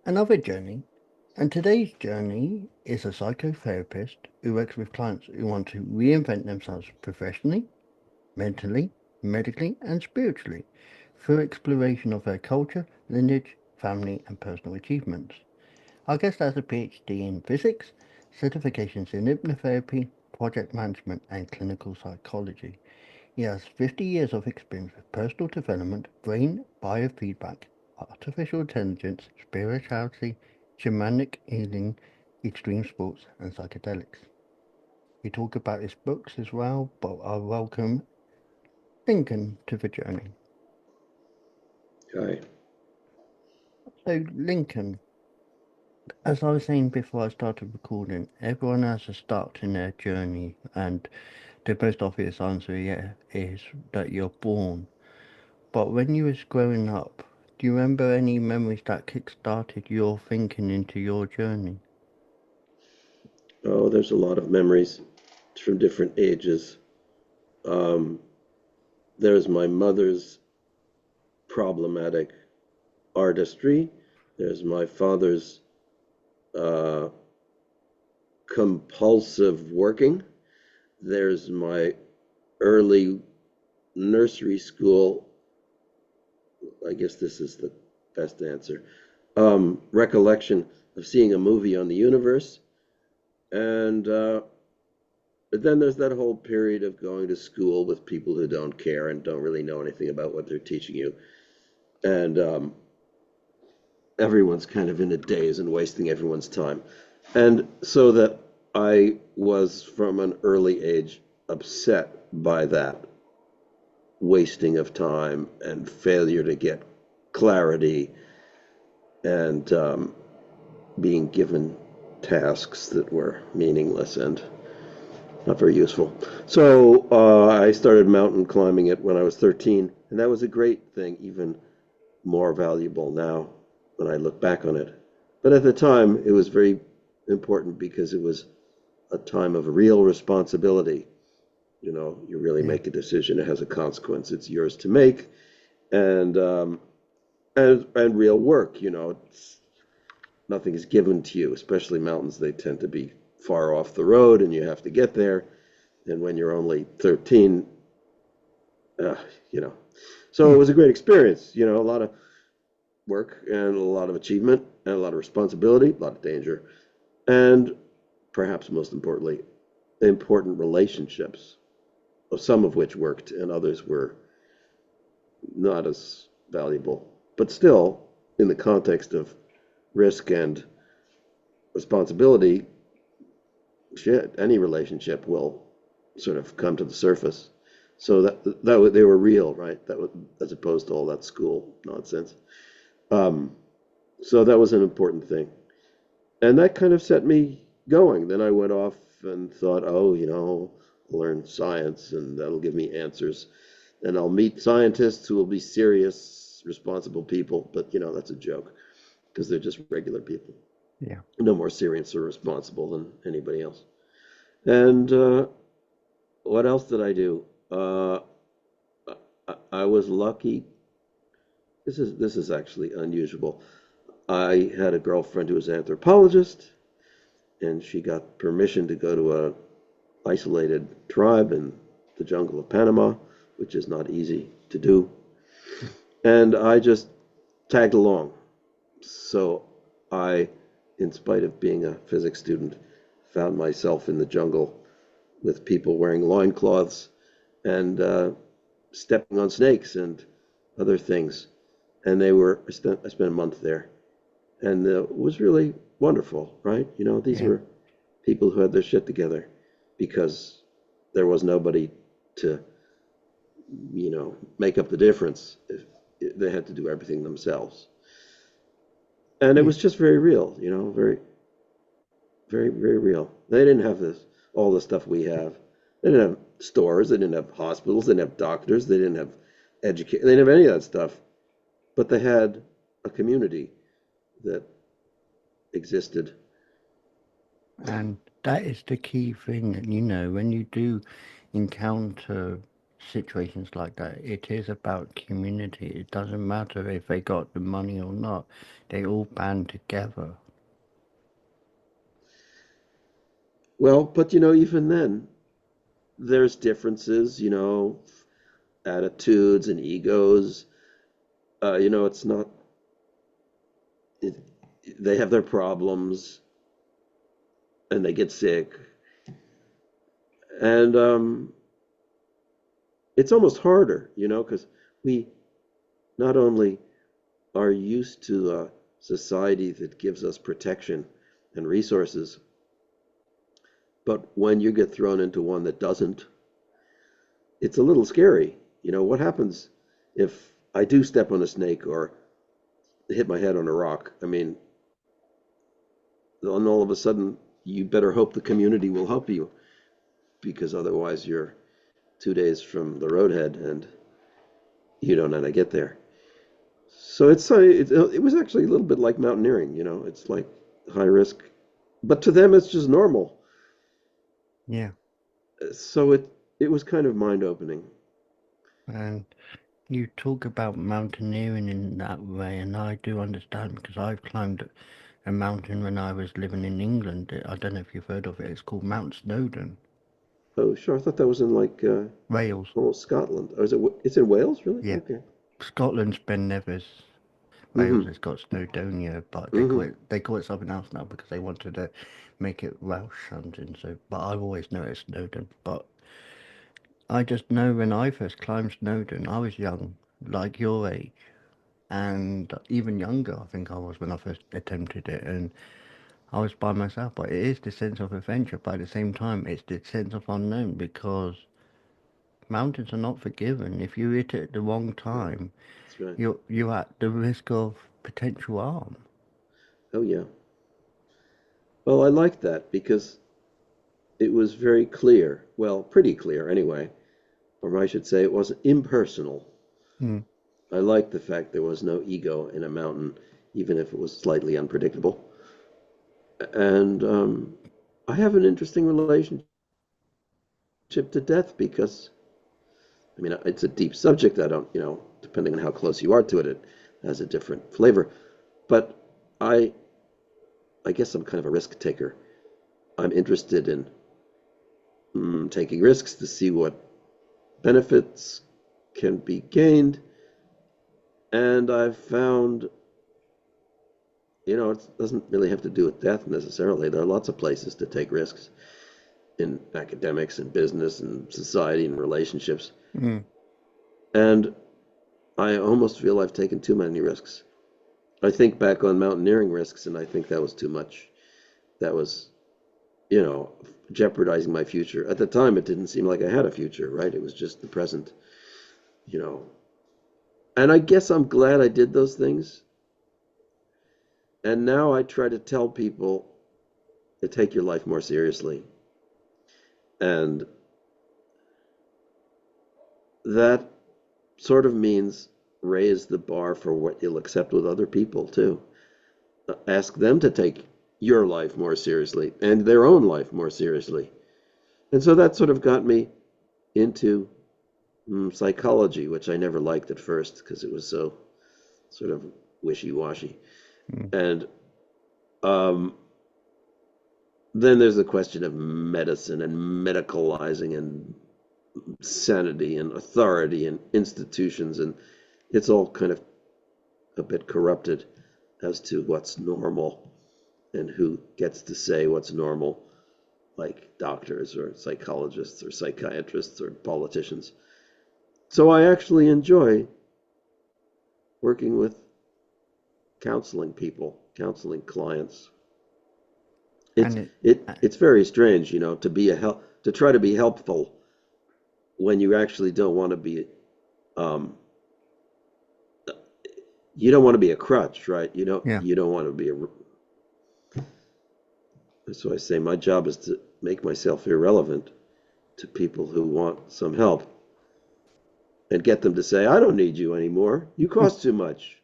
Another journey, and today's journey is a psychotherapist who works with clients who want to reinvent themselves professionally, mentally, medically, and spiritually through exploration of their culture, lineage, family, and personal achievements. Our guest has a PhD in physics, certifications in hypnotherapy, project management, and clinical psychology. He has 50 years of experience with personal development, brain biofeedback, artificial intelligence, spirituality, shamanic healing, extreme sports, and psychedelics. We talk about his books as well, but I welcome Lincoln to the journey. Hi. So, Lincoln, as I was saying before I started recording, everyone has a start in their journey, and the most obvious answer, yeah, is that you're born. But when you was growing up, do you remember any memories that kick-started your thinking into your journey? Oh, there's a lot of memories from different ages. Um, there's my mother's problematic artistry. There's my father's uh, compulsive working. There's my early nursery school. I guess this is the best answer. Recollection of seeing a movie on the universe. And But then there's that whole period of going to school with people who don't care and don't really know anything about what they're teaching you. And Everyone's kind of in a daze and wasting everyone's time. And so that I was from an early age upset by that wasting of time and failure to get clarity and being given tasks that were meaningless and not very useful. So I started mountain climbing it when I was 13, and that was a great thing, even more valuable now when I look back on it. But at the time, it was very important because it was a time of real responsibility. You know, you really Yeah, make a decision; it has a consequence. It's yours to make, and and real work. You know, nothing is given to you, especially mountains. They tend to be far off the road, and you have to get there. And when you're only 13, uh, you know. So it yeah, was a great experience, you know, a lot of work and a lot of achievement and a lot of responsibility, a lot of danger, and perhaps most importantly, important relationships, some of which worked and others were not as valuable. But still, in the context of risk and responsibility, shit, any relationship will sort of come to the surface. So they were real, right? That was, as opposed to all that school nonsense. Um, so that was an important thing, and that kind of set me going. Then I went off and thought, oh, you know, I'll learn science, and that'll give me answers, and I'll meet scientists who will be serious, responsible people. But you know, that's a joke because they're just regular people, yeah. no more serious or responsible than anybody else. And what else did I do? I was lucky. This is actually unusual. I had a girlfriend who was an anthropologist, and she got permission to go to a isolated tribe in the jungle of Panama, which is not easy to do. And I just tagged along. So I, in spite of being a physics student, found myself in the jungle with people wearing loincloths and stepping on snakes and other things. And I spent a month there, and it was really wonderful, right? You know, these Yeah. were people who had their shit together because there was nobody to, you know, make up the difference if they had to do everything themselves. And it Yeah. was just very real, you know, very, very, very real. They didn't have all the stuff we have. They didn't have stores. They didn't have hospitals. They didn't have doctors. They didn't have education. They didn't have any of that stuff. But they had a community that existed. And that is the key thing, when you do encounter situations like that. It is about community. It doesn't matter if they got the money or not. They all band together. Well, but even then, there's differences, attitudes and egos. It's not, it, they have their problems and they get sick. And it's almost harder, because we not only are used to a society that gives us protection and resources, but when you get thrown into one that doesn't, it's a little scary. What happens if I do step on a snake or hit my head on a rock? I mean, and all of a sudden, you better hope the community will help you because otherwise you're 2 days from the roadhead and you don't know how to get there. So it was actually a little bit like mountaineering. It's like high risk, but to them it's just normal. Yeah. So it was kind of mind opening. And you talk about mountaineering in that way, and I do understand because I've climbed a mountain when I was living in England. I don't know if you've heard of it. It's called Mount Snowdon, Oh, sure. I thought that was in like Wales. almost Scotland. Or is it? It's in Wales, really? Yeah. Okay. Scotland's Ben Nevis. Wales Mm-hmm. has got Snowdonia, but Mm-hmm. they call it something else now because they wanted to make it Welsh something. So, but I've always known it's Snowdon. But I just know when I first climbed Snowdon, I was young, like your age, and even younger. I think I was when I first attempted it, and I was by myself. But it is the sense of adventure, but at the same time, it's the sense of unknown because mountains are not forgiven. If you hit it at the wrong Yeah, time, that's right. you're at the risk of potential harm. Oh, yeah. Well, I liked that because it was very clear. Well, pretty clear anyway. Or I should say it was impersonal. Hmm. I liked the fact there was no ego in a mountain, even if it was slightly unpredictable. And I have an interesting relationship to death because, I mean, it's a deep subject. I don't, depending on how close you are to it, it has a different flavor. But I, I guess I'm kind of a risk taker. I'm interested in taking risks to see what benefits can be gained. And I've found, it doesn't really have to do with death necessarily. There are lots of places to take risks in academics and business and society and relationships. Hmm. And I almost feel I've taken too many risks. I think back on mountaineering risks, and I think that was too much. That was, you know, jeopardizing my future. At the time, it didn't seem like I had a future, right? It was just the present, you know. And I guess I'm glad I did those things. And now I try to tell people to take your life more seriously. And that sort of means raise the bar for what you'll accept with other people, too. Ask them to take your life more seriously and their own life more seriously. And so that sort of got me into psychology, which I never liked at first because it was so sort of wishy-washy. Hmm. And um, then there's the question of medicine and medicalizing and sanity and authority and institutions, and it's all kind of a bit corrupted as to what's normal and who gets to say what's normal, like doctors or psychologists or psychiatrists or politicians. So I actually enjoy working with counseling people, counseling clients. It's And it, uh, it's very strange, to be to try to be helpful when you actually don't want to be um you don't want to be a crutch, right? yeah. You don't want to be a so I say my job is to make myself irrelevant to people who want some help and get them to say, I don't need you anymore. You cost too much.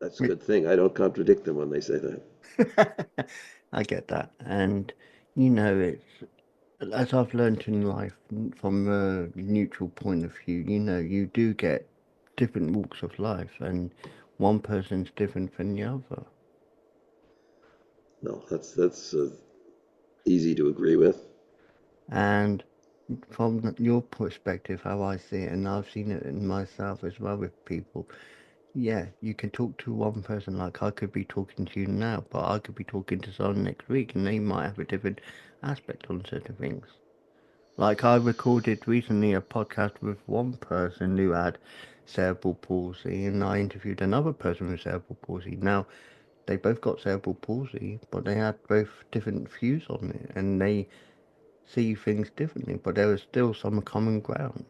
That's a good thing. I don't contradict them when they say that. I get that. And, you know, it's as I've learnt in life, from a neutral point of view, you do get different walks of life, and one person's different from the other. No, that's easy to agree with. And from your perspective, how I see it, and I've seen it in myself as well with people, yeah, you can talk to one person like I could be talking to you now, but I could be talking to someone next week, and they might have a different aspect on certain things. Like I recorded recently a podcast with one person who had cerebral palsy, and I interviewed another person with cerebral palsy. Now, they both got cerebral palsy, but they had both different views on it, and they see things differently, but there was still some common ground.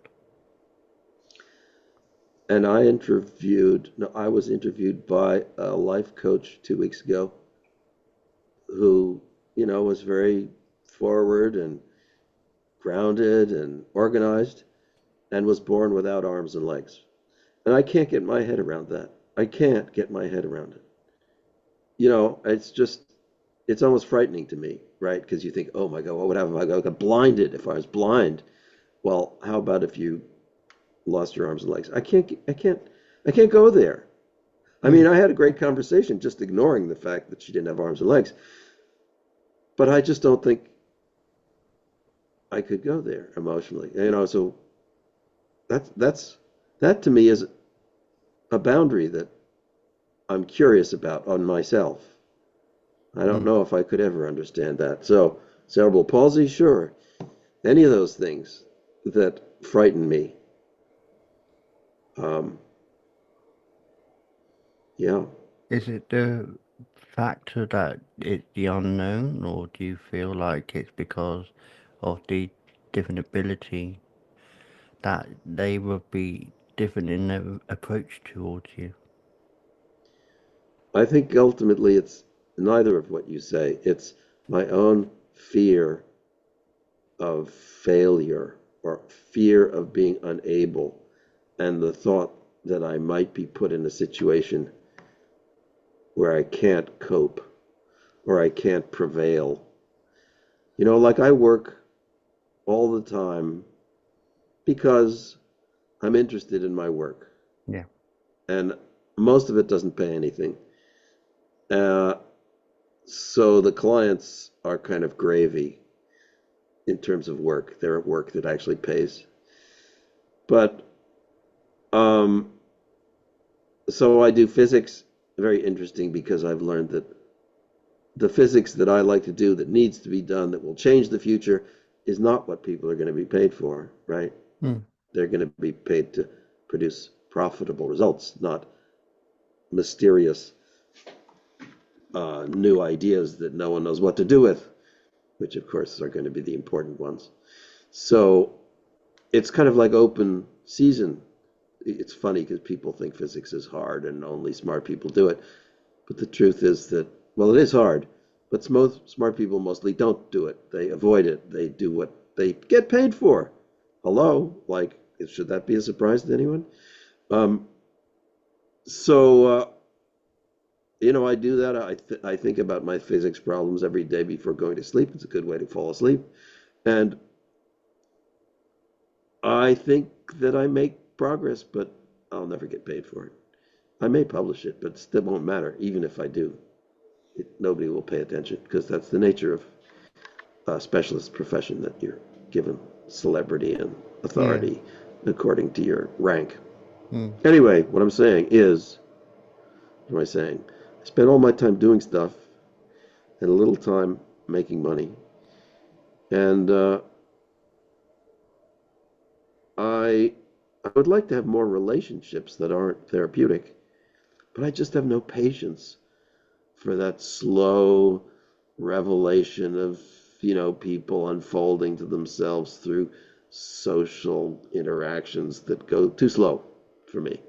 And no, I was interviewed by a life coach 2 weeks ago who, was very forward and grounded and organized and was born without arms and legs. And I can't get my head around that. I can't get my head around it. It's almost frightening to me, right? Because you think, oh my God, what would happen if I got blinded? If I was blind, well, how about if you lost your arms and legs? I can't go there. I Mm. mean, I had a great conversation just ignoring the fact that she didn't have arms and legs, but I just don't think I could go there emotionally. So that's that to me is a boundary that I'm curious about on myself. I don't Mm. know if I could ever understand that. So, cerebral palsy, sure. Any of those things that frighten me. Um, yeah. Is it the factor that it's the unknown, or do you feel like it's because of the different ability that they will be different in their approach towards you? I think ultimately it's neither of what you say. It's my own fear of failure or fear of being unable and the thought that I might be put in a situation where I can't cope or I can't prevail. Like I work all the time because I'm interested in my work, Yeah. and most of it doesn't pay anything. Uh, so the clients are kind of gravy in terms of work. They're at work that actually pays. But um, so I do physics, very interesting because I've learned that the physics that I like to do that needs to be done that will change the future is not what people are going to be paid for, right? Mm. They're going to be paid to produce profitable results, not mysterious new ideas that no one knows what to do with, which of course are going to be the important ones. So it's kind of like open season. It's funny because people think physics is hard and only smart people do it. But the truth is that, well, it is hard, but most smart people mostly don't do it. They avoid it. They do what they get paid for. Hello? Like, should that be a surprise to anyone? Um, so, I do that. I think about my physics problems every day before going to sleep. It's a good way to fall asleep. And I think that I make progress, but I'll never get paid for it. I may publish it, but it still won't matter, even if I do. Nobody will pay attention because that's the nature of a specialist profession that you're given celebrity and Yeah. authority according to your rank. Mm. Anyway, what I'm saying is, what am I saying? I spend all my time doing stuff and a little time making money. And I I would like to have more relationships that aren't therapeutic, but I just have no patience for that slow revelation of, people unfolding to themselves through social interactions that go too slow for me.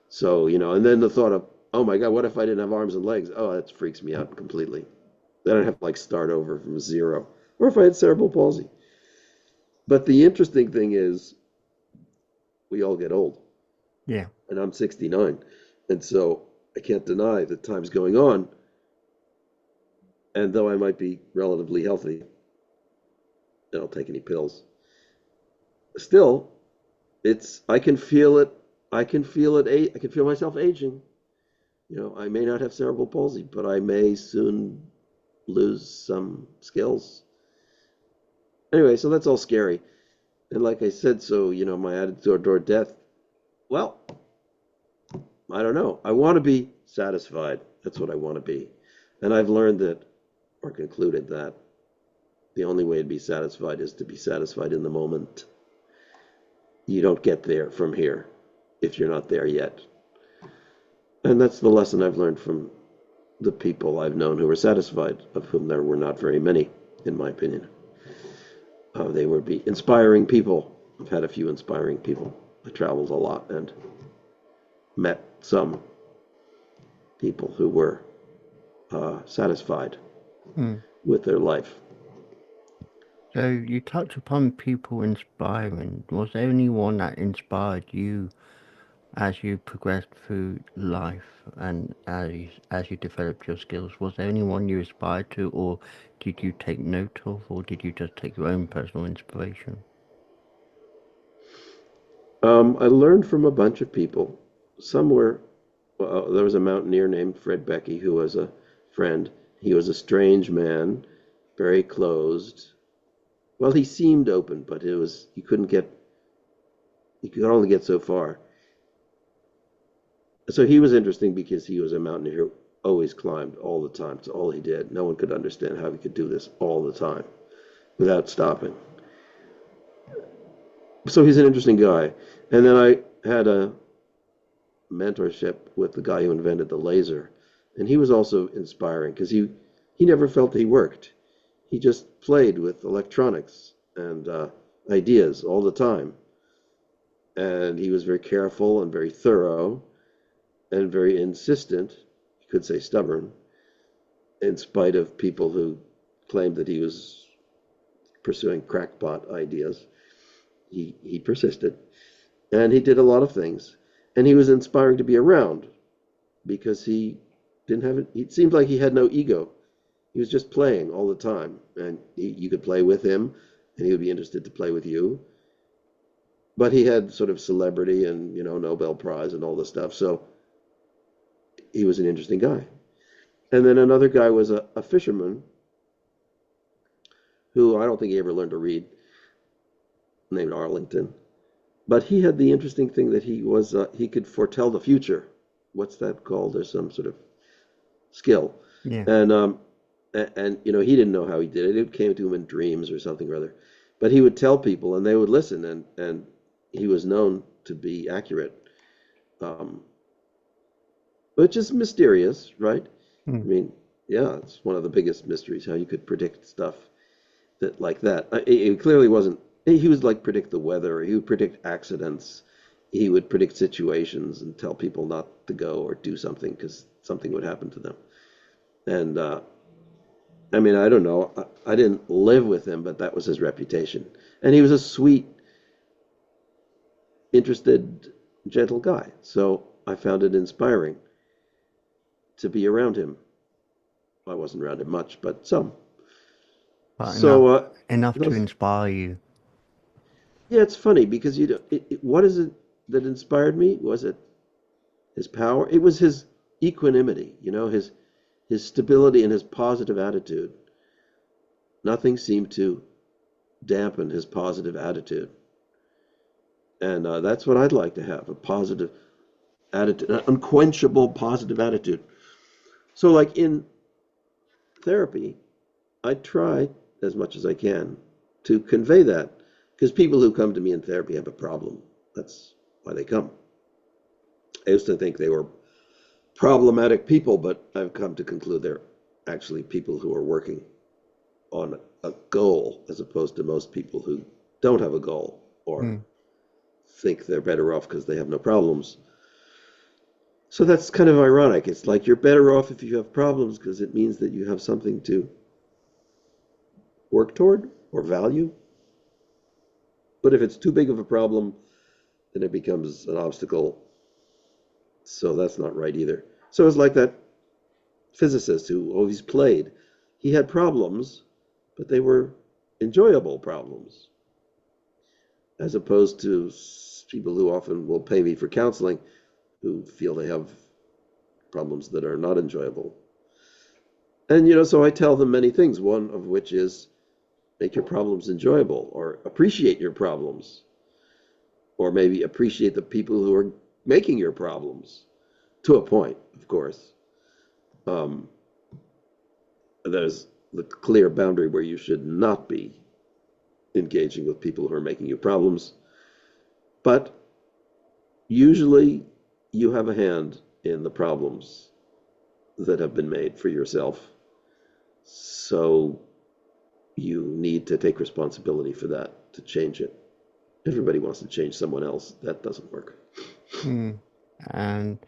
So, and then the thought of, oh my God, what if I didn't have arms and legs? Oh, that freaks me out completely. Then I'd have to like start over from zero. Or if I had cerebral palsy. But the interesting thing is, we all get old, Yeah. and I'm 69. And so I can't deny that time's going on. And though I might be relatively healthy, I don't take any pills. Still, I can feel it. I can feel it. I can feel myself aging. I may not have cerebral palsy, but I may soon lose some skills. Anyway, so that's all scary. And like I said, so, my attitude toward death, well, I don't know. I want to be satisfied. That's what I want to be. And I've learned that, or concluded that, the only way to be satisfied is to be satisfied in the moment. You don't get there from here if you're not there yet. And that's the lesson I've learned from the people I've known who were satisfied, of whom there were not very many, in my opinion. They would be inspiring people. I've had a few inspiring people. I traveled a lot and met some people who were satisfied Hmm. with their life. So you touched upon people inspiring. Was there anyone that inspired you as you progressed through life and as you developed your skills? Was there anyone you aspired to, or did you take note of, or did you just take your own personal inspiration? I learned from a bunch of people. Some were, well, there was a mountaineer named Fred Becky who was a friend. He was a strange man, very closed. Well, he seemed open, but you could only get so far. So he was interesting because he was a mountaineer who always climbed all the time. It's all he did. No one could understand how he could do this all the time without stopping. So he's an interesting guy. And then I had a mentorship with the guy who invented the laser, and he was also inspiring because he never felt he worked. He just played with electronics and ideas all the time, and he was very careful and very thorough and very insistent. You could say stubborn, in spite of people who claimed that he was pursuing crackpot ideas. He persisted, and he did a lot of things, and he was inspiring to be around because he didn't have it. It seemed like he had no ego. He was just playing all the time, and you could play with him, and he would be interested to play with you. But he had sort of celebrity and Nobel Prize and all this stuff, so he was an interesting guy. And then another guy was a fisherman who I don't think he ever learned to read, named Arlington. But he had the interesting thing that he could foretell the future. What's that called? There's some sort of skill, Yeah. and he didn't know how he did it. It came to him in dreams or something or other. But he would tell people, and they would listen, and he was known to be accurate, which is mysterious, right? Hmm. I mean, yeah, it's one of the biggest mysteries how you could predict stuff that like that. It clearly wasn't. He would like predict the weather. He would predict accidents. He would predict situations and tell people not to go or do something because something would happen to them. And I mean, I don't know. I didn't live with him, but that was his reputation. And he was a sweet, interested, gentle guy. So I found it inspiring to be around him. I wasn't around him much, but some. But So enough to those, inspire you. yeah, it's funny because what is it that inspired me? Was it his power? It was his equanimity, his stability and his positive attitude. Nothing seemed to dampen his positive attitude. And that's what I'd like to have, a positive attitude, an unquenchable positive attitude. So, like in therapy, I try as much as I can to convey that because people who come to me in therapy have a problem. That's why they come. I used to think they were problematic people, but I've come to conclude they're actually people who are working on a goal as opposed to most people who don't have a goal or Hmm. think they're better off because they have no problems. So that's kind of ironic. It's like you're better off if you have problems because it means that you have something to work toward or value. But if it's too big of a problem, then it becomes an obstacle. So that's not right either. So it's like that physicist who always played. He had problems, but they were enjoyable problems, as opposed to people who often will pay me for counseling who feel they have problems that are not enjoyable. And, so I tell them many things, one of which is make your problems enjoyable or appreciate your problems, or maybe appreciate the people who are making your problems to a point, of course. Um, there's the clear boundary where you should not be engaging with people who are making you problems. But usually you have a hand in the problems that have been made for yourself. So you need to take responsibility for that to change it. Everybody wants to change someone else. That doesn't work. Mm. And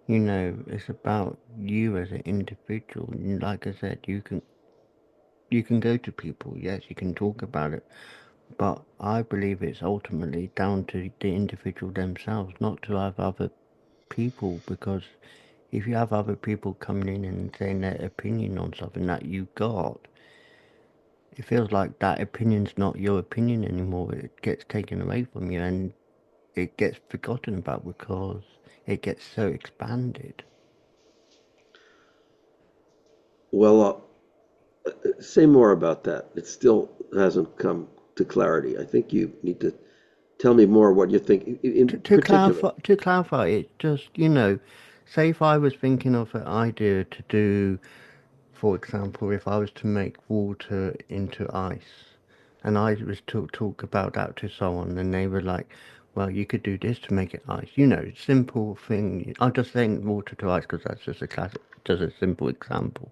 it's about you as an individual. Like I said, you can go to people, yes, you can talk about it, but I believe it's ultimately down to the individual themselves, not to have other people, because if you have other people coming in and saying their opinion on something that you got, it feels like that opinion's not your opinion anymore. It gets taken away from you and it gets forgotten about because it gets so expanded. Well, say more about that. It still hasn't come to clarity. I think you need to tell me more what you think in particular. To clarify it, just say if I was thinking of an idea to do, for example, if I was to make water into ice, and I was to talk about that to someone, and they were like, "Well, you could do this to make it ice." Simple thing. I'm just saying water to ice because that's just a classic, just a simple example.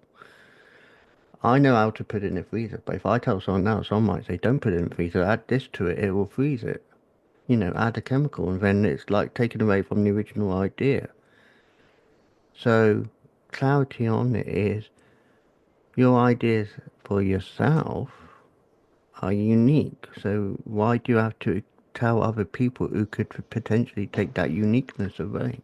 I know how to put it in the freezer, but if I tell someone else, someone might say, "Don't put it in the freezer. Add this to it. It will freeze it." Add a chemical, and then it's like taken away from the original idea. So, clarity on it is your ideas for yourself are unique. So, why do you have to tell other people who could potentially take that uniqueness away?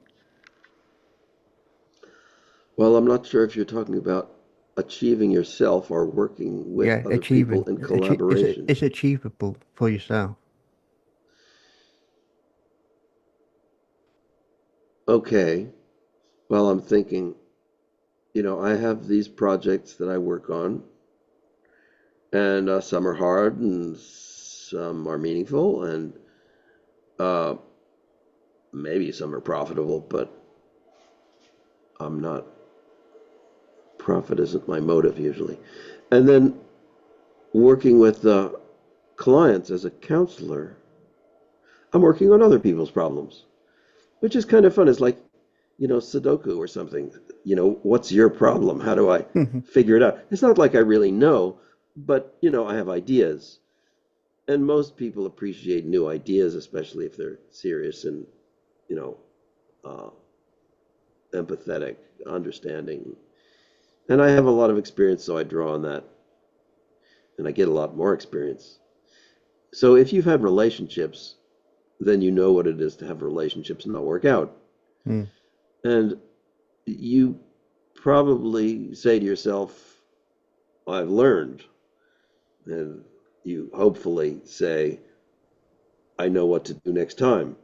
Well, I'm not sure if you're talking about achieving yourself or working with Yeah, other people in collaboration. it's achievable for yourself. Okay. Well, I'm thinking, I have these projects that I work on, and some are hard and some are meaningful, and uh, maybe some are profitable, but I'm not, profit isn't my motive usually. And then working with clients as a counselor, I'm working on other people's problems, which is kind of fun. It's like, Sudoku or something. What's your problem? How do I figure it out? It's not like I really know, but, I have ideas. And most people appreciate new ideas, especially if they're serious and, you know, uh, empathetic, understanding. And I have a lot of experience, so I draw on that and I get a lot more experience. So if you've had relationships, then you know what it is to have relationships not work out. Mm. And you probably say to yourself, I've learned. And you hopefully say, I know what to do next time.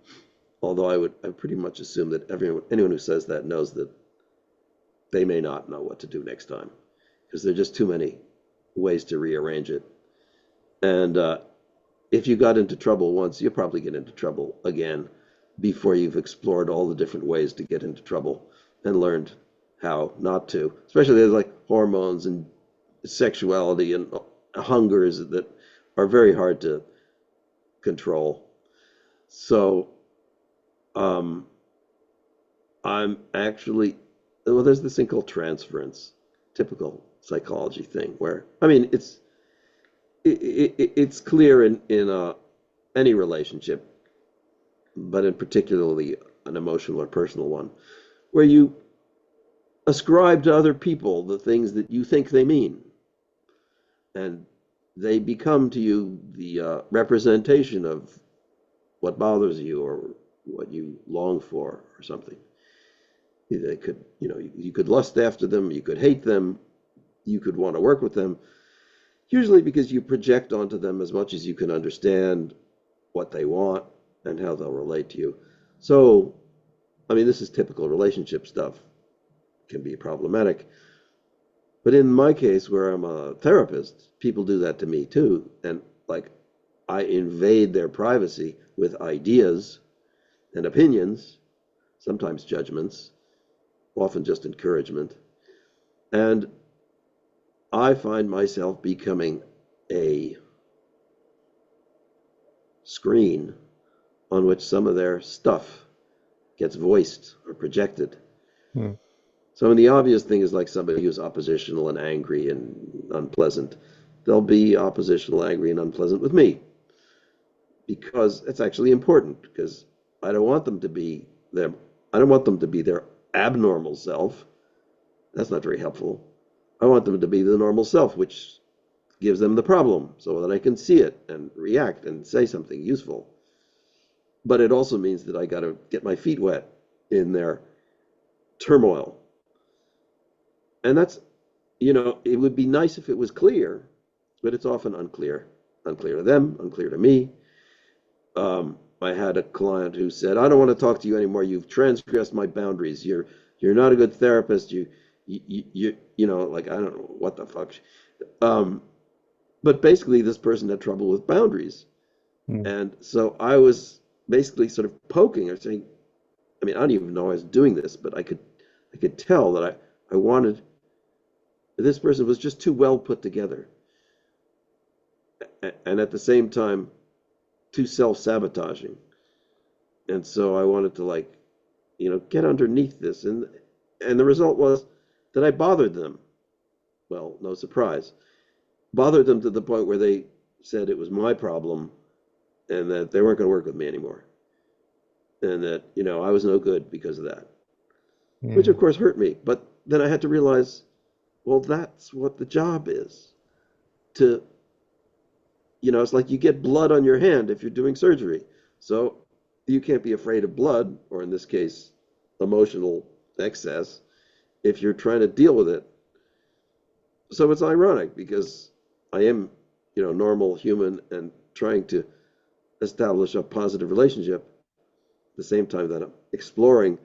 Although I pretty much assume that anyone who says that knows that they may not know what to do next time because there are just too many ways to rearrange it. And if you got into trouble once, you'll probably get into trouble again before you've explored all the different ways to get into trouble and learned how not to. Especially there's like hormones and sexuality and hungers that are very hard to control. So um, I'm actually, well, there's this thing called transference, typical psychology thing where, I mean, it's clear in any relationship, but in particularly an emotional or personal one, where you ascribe to other people the things that you think they mean, and they become to you the representation of what bothers you or what you long for or something. They could, you could lust after them, you could hate them, you could want to work with them, Usually because you project onto them as much as you can understand what they want and how they'll relate to you. So, I mean, this is typical relationship stuff, can be problematic. But in my case, where I'm a therapist, people do that to me too. And like, I invade their privacy with ideas and opinions, sometimes judgments, often just encouragement. And I find myself becoming a screen on which some of their stuff gets voiced or projected. Hmm. So, I mean, the obvious thing is like somebody who's oppositional and angry and unpleasant. They'll be oppositional, angry, and unpleasant with me because it's actually important because I don't want them to be their I don't want them to be their abnormal self. That's not very helpful. I want them to be the normal self, which gives them the problem so that I can see it and react and say something useful. But it also means that I got to get my feet wet in their turmoil. And that's, it would be nice if it was clear, but it's often unclear. Unclear to them, unclear to me. I had a client who said, "I don't want to talk to you anymore. You've transgressed my boundaries. You're not a good therapist. Like I don't know what the fuck." Um, but basically, this person had trouble with boundaries, Hmm. and so I was basically sort of poking or saying, I mean, I don't even know I was doing this, but I could tell that I wanted this person was just too well put together, and at the same time too self-sabotaging. And so I wanted to like, get underneath this, and the result was that I bothered them. Well, no surprise, bothered them to the point where they said it was my problem and that they weren't going to work with me anymore, and that I was no good because of that, which Yeah. of course hurt me. But then I had to realize, well, that's what the job is. To It's like you get blood on your hand if you're doing surgery. So you can't be afraid of blood, or in this case, emotional excess, if you're trying to deal with it. So it's ironic because I am, normal human and trying to establish a positive relationship at the same time that I'm exploring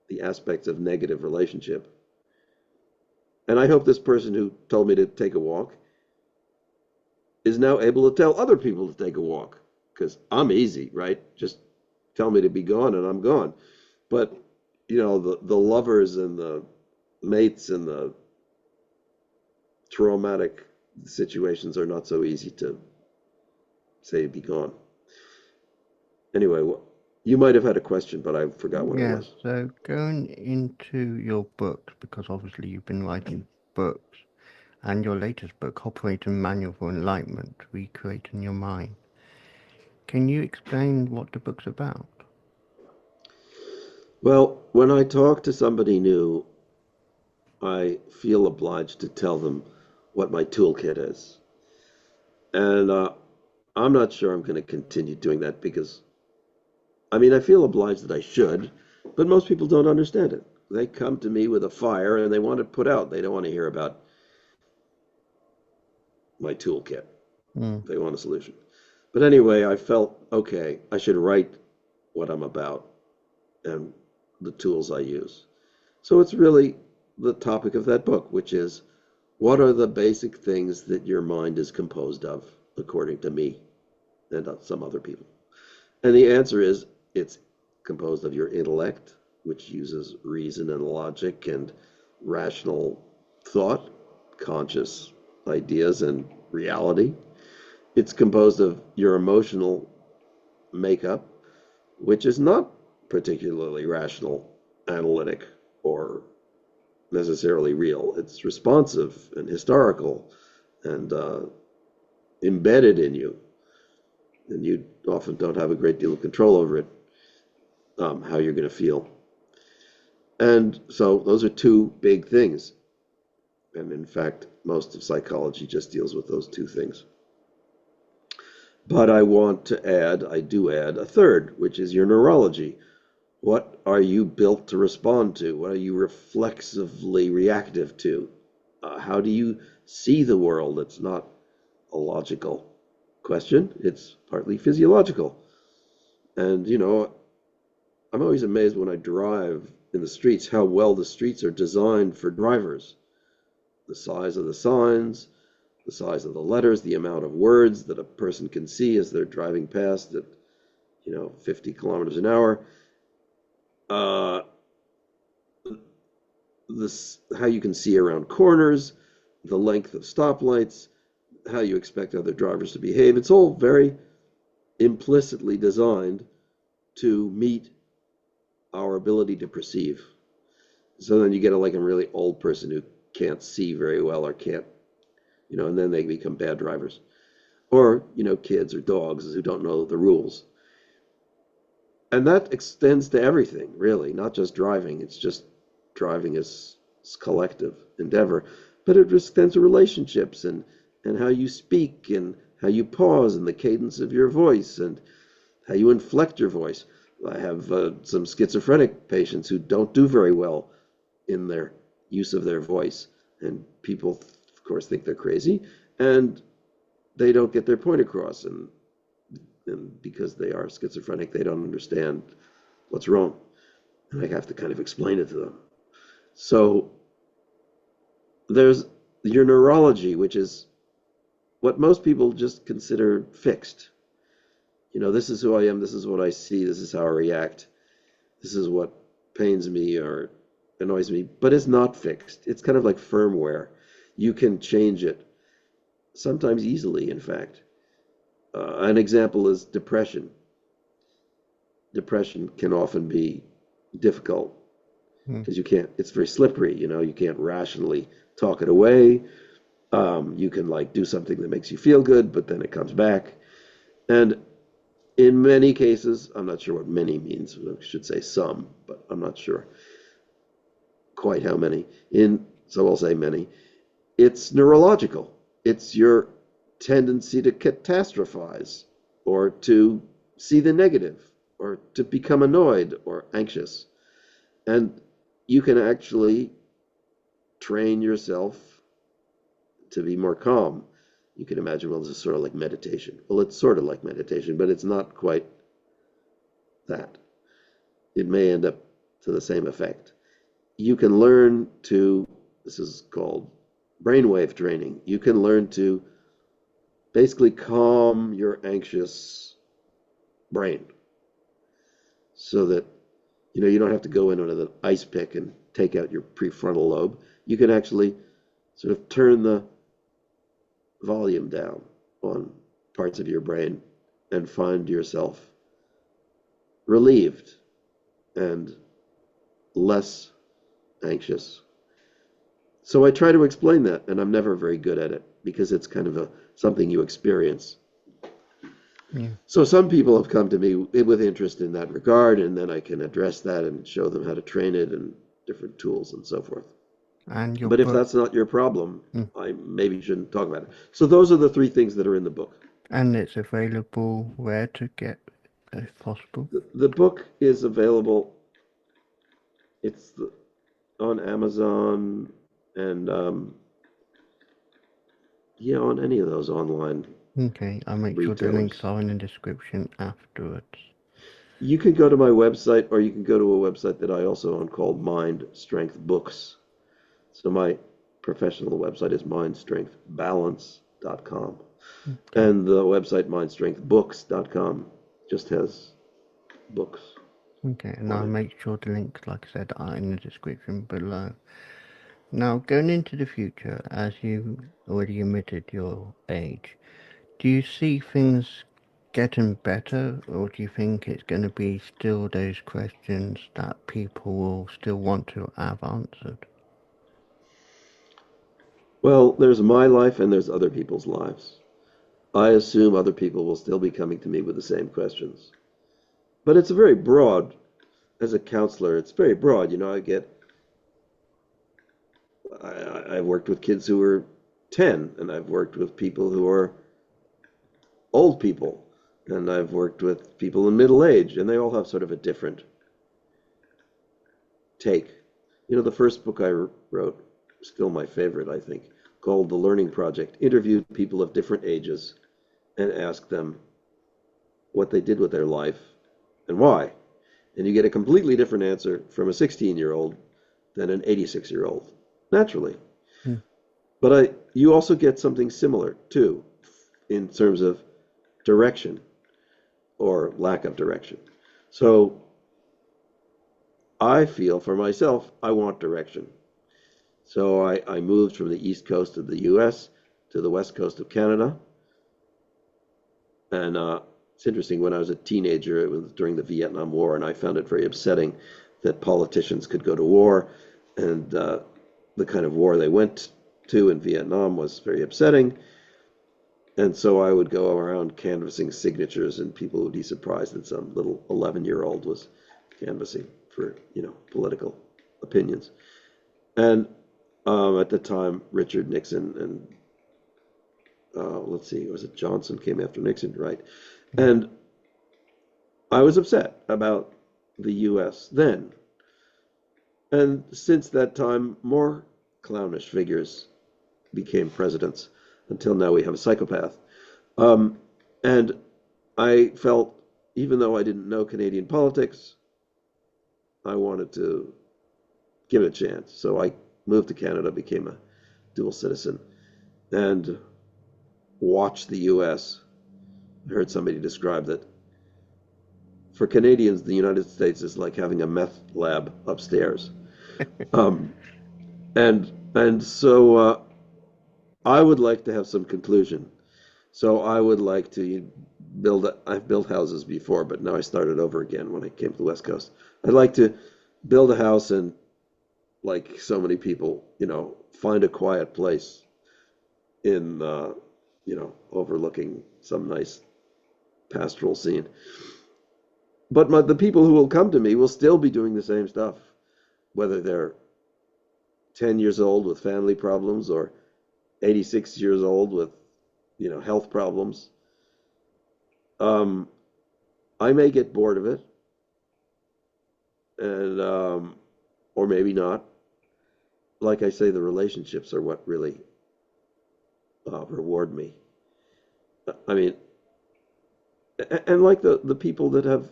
the aspects of negative relationship. And I hope this person who told me to take a walk is now able to tell other people to take a walk because I'm easy, right? Just tell me to be gone and I'm gone. But the lovers and the mates and the traumatic situations are not so easy to say be gone. Anyway, you might have had a question, but I forgot what it Yeah, was. so going into your books, because obviously you've been writing books, and your latest book, Operating Manual for Enlightenment, Recreating Your Mind. Can you explain what the book's about? Well, when I talk to somebody new, I feel obliged to tell them what my toolkit is. And I'm not sure I'm going to continue doing that because, I mean, I feel obliged that I should, but most people don't understand it. They come to me with a fire and they want it put out. They don't want to hear about my toolkit. Mm. They want a solution. But anyway, I felt, okay, I should write what I'm about and the tools I use. So it's really the topic of that book, which is what are the basic things that your mind is composed of, according to me and some other people? And the answer is it's composed of your intellect, which uses reason and logic and rational thought, conscious ideas and reality. It's composed of your emotional makeup, which is not particularly rational, analytic, or necessarily real. It's responsive and historical and embedded in you. And you often don't have a great deal of control over it, how you're going to feel. And so those are two big things. And in fact, most of psychology just deals with those two things. But I do add a third, which is your neurology. What are you built to respond to? What are you reflexively reactive to? How do you see the world? It's not a logical question. It's partly physiological. And, I'm always amazed when I drive in the streets how well the streets are designed for drivers. The size of the signs, the size of the letters, the amount of words that a person can see as they're driving past at, 50 kilometers an hour. Uh, this, how you can see around corners, the length of stoplights, how you expect other drivers to behave. It's all very implicitly designed to meet our ability to perceive. So then you get like a really old person who can't see very well or can't, and then they become bad drivers. Or, kids or dogs who don't know the rules. And that extends to everything, really, not just driving. It's just driving as collective endeavor, but it extends to relationships and how you speak and how you pause and the cadence of your voice and how you inflect your voice. I have some schizophrenic patients who don't do very well in their use of their voice, and people, of course, think they're crazy, and they don't get their point across, and because they are schizophrenic, they don't understand what's wrong, and I have to kind of explain it to them. So there's your neurology, which is what most people just consider fixed. This is who I am, this is what I see, this is how I react, this is what pains me or annoys me, but it's not fixed. It's kind of like firmware. You can change it, sometimes easily, in fact. An example is depression. Depression can often be difficult Mm. because it's very slippery, you can't rationally talk it away. You can like do something that makes you feel good, but then it comes back. And in many cases, I'm not sure what many means, I should say some, but I'm not sure quite how many. So I'll say many. It's neurological. It's your tendency to catastrophize or to see the negative or to become annoyed or anxious. And you can actually train yourself to be more calm. You can imagine, well, this is sort of like meditation. Well, it's sort of like meditation, but it's not quite that. It may end up to the same effect. You can learn to, this is called brainwave training. You can learn to basically calm your anxious brain so that you don't have to go in with an ice pick and take out your prefrontal lobe. You can actually sort of turn the volume down on parts of your brain and find yourself relieved and less anxious. So I try to explain that, and I'm never very good at it because it's kind of something you experience. Yeah. So some people have come to me with interest in that regard, and then I can address that and show them how to train it and different tools and so forth. And your But if book, that's not your problem, mm, I maybe shouldn't talk about it. So those are the three things that are in the book. and it's available where to get, if possible. The book is available. It's on Amazon and on any of those online Okay, I'll make sure the links retailers. are in the description afterwards. You can go to my website, or you can go to a website that I also own called Mind Strength Books. So my professional website is mindstrengthbalance.com. Okay. And the website mindstrengthbooks.com just has books Okay, and on I'll it. make sure the links, like I said, are in the description below. Now, going into the future, as you already admitted your age, do you see things getting better, or do you think it's going to be still those questions that people will still want to have answered? Well, there's my life and there's other people's lives. I assume other people will still be coming to me with the same questions. But it's very broad. As a counselor, it's very broad. I've worked with kids who are 10, and I've worked with people who are old people, and I've worked with people in middle age, and they all have sort of a different take. The first book I wrote, still my favorite, I think, called the Learning Project, interviewed people of different ages and asked them what they did with their life and why. And you get a completely different answer from a 16-year-old than an 86-year-old, naturally. Mm. But you also get something similar too, in terms of direction or lack of direction. So I feel for myself, I want direction. So I moved from the east coast of the US to the west coast of Canada. And it's interesting, when I was a teenager, it was during the Vietnam War, and I found it very upsetting that politicians could go to war. And the kind of war they went to in Vietnam was very upsetting. And so I would go around canvassing signatures, and people would be surprised that some little 11-year-old was canvassing for, political opinions. And at the time, Richard Nixon and let's see, was it Johnson came after Nixon, right? Yeah. And I was upset about the U.S. then. And since that time, more clownish figures became presidents until now we have a psychopath. Um, and I felt, even though I didn't know Canadian politics, I wanted to give it a chance. So I moved to Canada, became a dual citizen, and watched the U.S. I heard somebody describe that for Canadians, the United States is like having a meth lab upstairs. Um, and so I would like to have some conclusion. So I would like to I've built houses before, but now I started over again when I came to the West Coast. I'd like to build a house and, like so many people, find a quiet place in, overlooking some nice pastoral scene. But the people who will come to me will still be doing the same stuff, whether they're 10 years old with family problems or 86 years old with, health problems. Um, I may get bored of it, and or maybe not. Like I say, the relationships are what really reward me. I mean, and like the people that have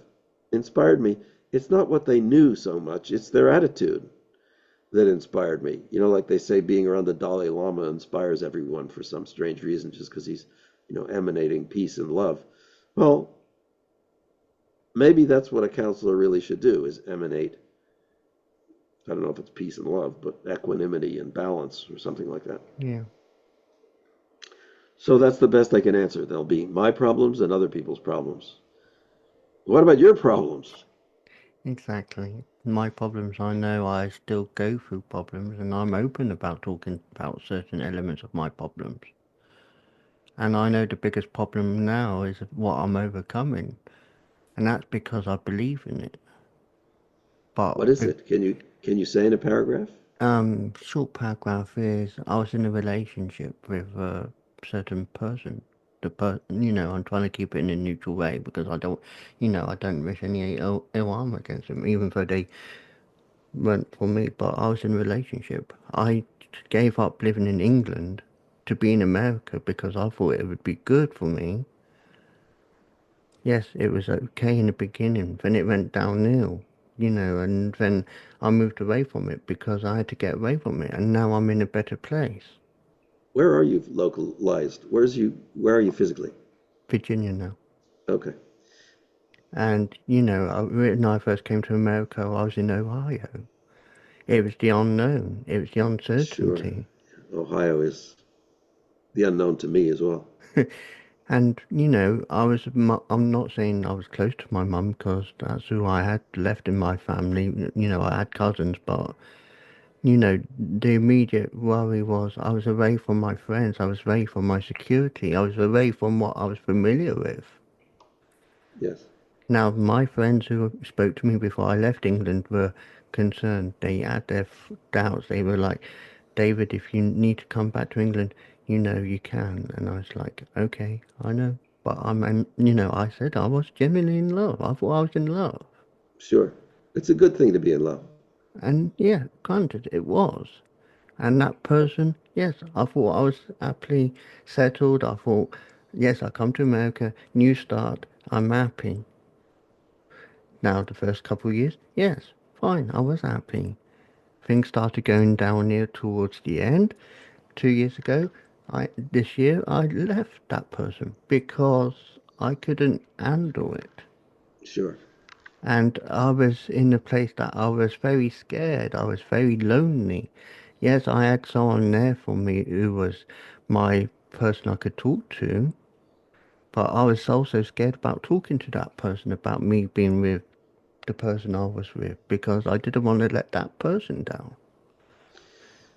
inspired me, it's not what they knew so much, it's their attitude that inspired me. Like they say, being around the Dalai Lama inspires everyone for some strange reason, just because he's, emanating peace and love. Well, maybe that's what a counselor really should do, is emanate, I don't know if it's peace and love, but equanimity and balance or something like that. Yeah. So that's the best I can answer. There'll be my problems and other people's problems. What about your problems? Exactly. My problems, I know I still go through problems, and I'm open about talking about certain elements of my problems. And I know the biggest problem now is what I'm overcoming, and that's because I believe in it. But What is it? Can you say in a paragraph? short paragraph is I was in a relationship with a certain person. I'm trying to keep it in a neutral way because I don't wish any ill harm against them, even though they weren't for me. But I was in a relationship. I gave up living in England to be in America because I thought it would be good for me. Yes, it was okay in the beginning, then it went downhill, and then I moved away from it because I had to get away from it, and now I'm in a better place. Where are you localized? Where are you physically? Virginia now. Okay, And, when I first came to America, I was in Ohio. It was the unknown, it was the sure. uncertainty. Ohio is the unknown to me as well. And, I'm not saying I was close to my mum because that's who I had left in my family. I had cousins, but the immediate worry was I was away from my friends, I was away from my security, I was away from what I was familiar with. Yes, Now, my friends who spoke to me before I left England were concerned. They had their doubts. They were like, David, if you need to come back to England, you can. And I was like, okay, I know. But I said I was genuinely in love. I thought I was in love. sure. It's a good thing to be in love. And yeah, granted, it was. And that person, Yes, I thought I was happily settled. I thought, yes, I come to America, new start, I'm happy. Now, the first couple of years, yes, fine, I was happy. Things started going downhill towards the end. 2 years ago, this year, I left that person because I couldn't handle it. Sure. And I was in a place that I was very scared. I was very lonely. Yes, I had someone there for me who was my person I could talk to, but I was also scared about talking to that person about me being with the person I was with because I didn't want to let that person down.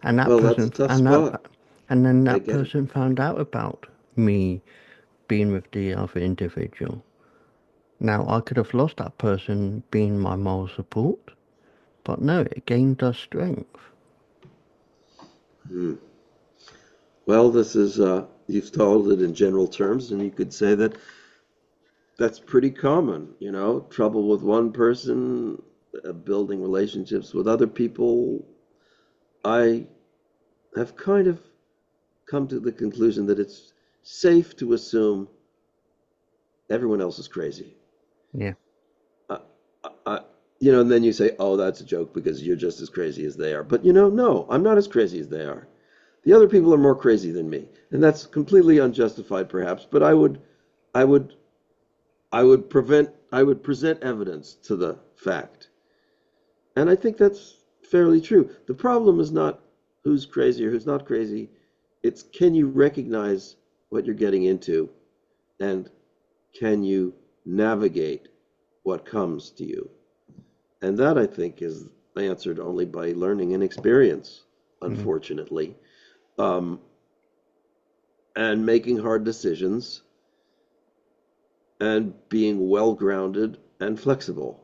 And that Well, that's a person, tough spot. and then I that get it. person found out about me being with the other individual. Now, I could have lost that person being my moral support, but no, it gained us strength. Hmm. Well, this is, you've told it in general terms, and you could say that that's pretty common, trouble with one person, building relationships with other people. I have kind of come to the conclusion that it's safe to assume everyone else is crazy. Yeah, Uh, I, and then you say, oh, that's a joke because you're just as crazy as they are. But, no, I'm not as crazy as they are. The other people are more crazy than me. And that's completely unjustified, perhaps, but I would, I would present evidence to the fact. And I think that's fairly true. The problem is not who's crazy or who's not crazy. It's can you recognize what you're getting into and can you navigate what comes to you? And that I think is answered only by learning and experience, yeah, unfortunately, um, and making hard decisions and being well grounded and flexible,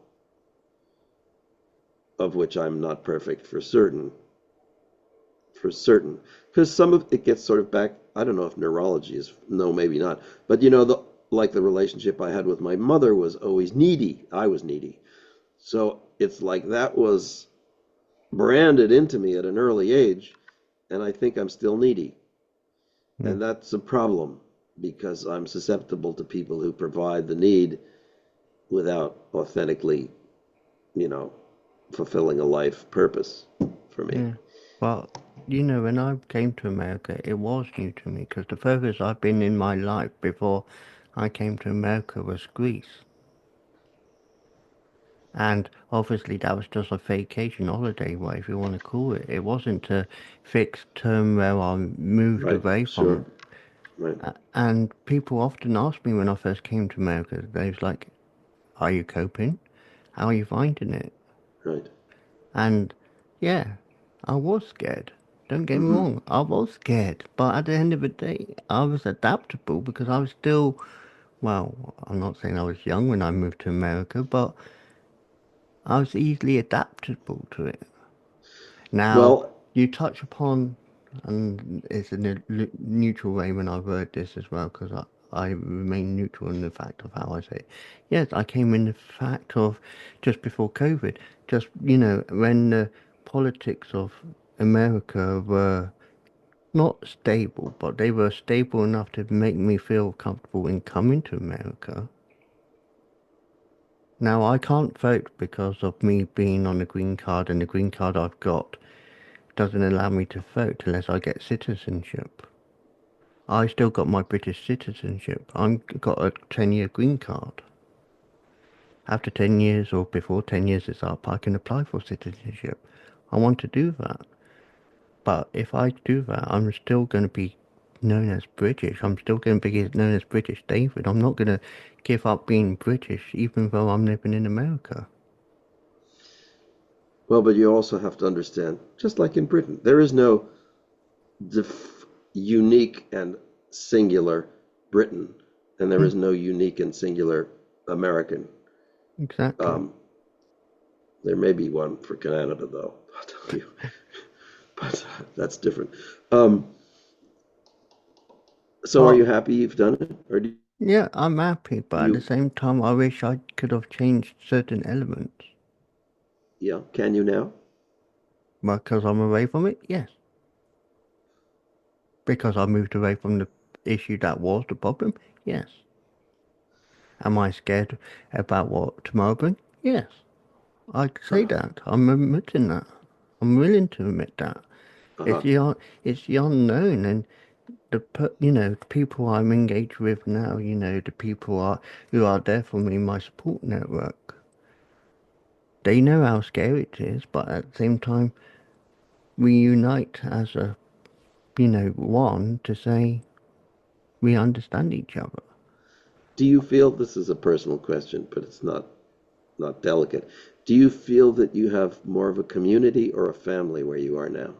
of which I'm not perfect for certain. Because some of it gets sort of back. I don't know if neurology is, no, maybe not. But like the relationship I had with my mother was always needy. I was needy. So it's like that was branded into me at an early age, and I think I'm still needy. yeah, And that's a problem because I'm susceptible to people who provide the need without authentically, you know, fulfilling a life purpose for me. yeah. Well, when I came to America, it was new to me because the furthest I've been in my life before I came to America was Greece. And obviously that was just a vacation holiday, whatever you want to call it. It wasn't a fixed term where I moved Right, away sure, from. right, And people often ask me when I first came to America, they was like, are you coping? How are you finding it? right. And yeah, I was scared. Don't get me Mm-hmm. wrong, I was scared. But at the end of the day, I was adaptable because I was still, well, I'm not saying I was young when I moved to America, but I was easily adaptable to it. Now, Well, you touch upon, and it's a neutral way when I word this as well, because I remain neutral in the fact of how I say it. Yes, I came in the fact of just before COVID, just, when the politics of America were not stable, but they were stable enough to make me feel comfortable in coming to America. Now, I can't vote because of me being on the green card, and the green card I've got doesn't allow me to vote unless I get citizenship. I still got my British citizenship. I've got a 10-year green card. After 10 years or before 10 years is up, I can apply for citizenship. I want to do that. But if I do that, I'm still going to be known as British. I'm still going to be known as British David. I'm not going to give up being British even though I'm living in America. well, but you also have to understand, just like in Britain, there is no unique and singular Britain, and there Hmm, is no unique and singular American. exactly. Um, there may be one for Canada, though. I'll tell you, but that's different. Um, so, are But you happy you've done it, or do yeah, I'm happy, but at the you? same time, I wish I could have changed certain elements. Yeah, can you now? Because I'm away from it, yes. Because I moved away from the issue that was the problem? Yes. Am I scared about what tomorrow brings? Yes. I say Uh-huh. that. I'm admitting that. I'm willing to admit that. It's Uh-huh. it's the unknown, and the people I'm engaged with now, the people who are there for me, my support network. They know how scary it is, but at the same time, we unite as one to say we understand each other. Do you feel, this is a personal question, but it's not delicate. Do you feel that you have more of a community or a family where you are now?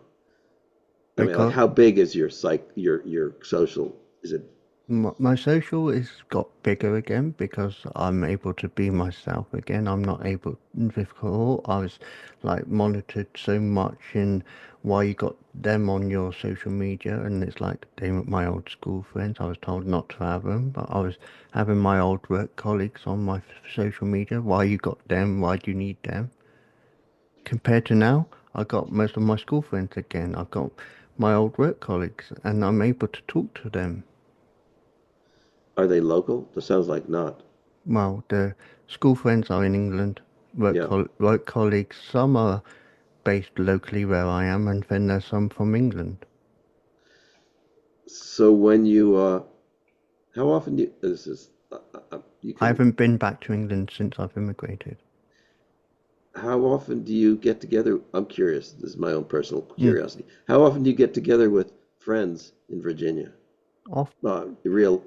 I mean, like Because how big is your social? Is it my social is got bigger again because I'm able to be myself again. I'm not able before. I was like monitored so much in why you got them on your social media, and it's like they were my old school friends. I was told not to have them, but I was having my old work colleagues on my social media. Why you got them? Why do you need them? Compared to now, I got most of my school friends again. I've got my old work colleagues, and I'm able to talk to them. are they local? That sounds like not. Well, the school friends are in England, Yeah. work colleagues. Some are based locally where I am, and then there's some from England. So when you how often do you, this is you I can haven't been back to England since I've immigrated. how often do you get together? I'm curious. This is my own personal Mm. curiosity. How often do you get together with friends in Virginia? Off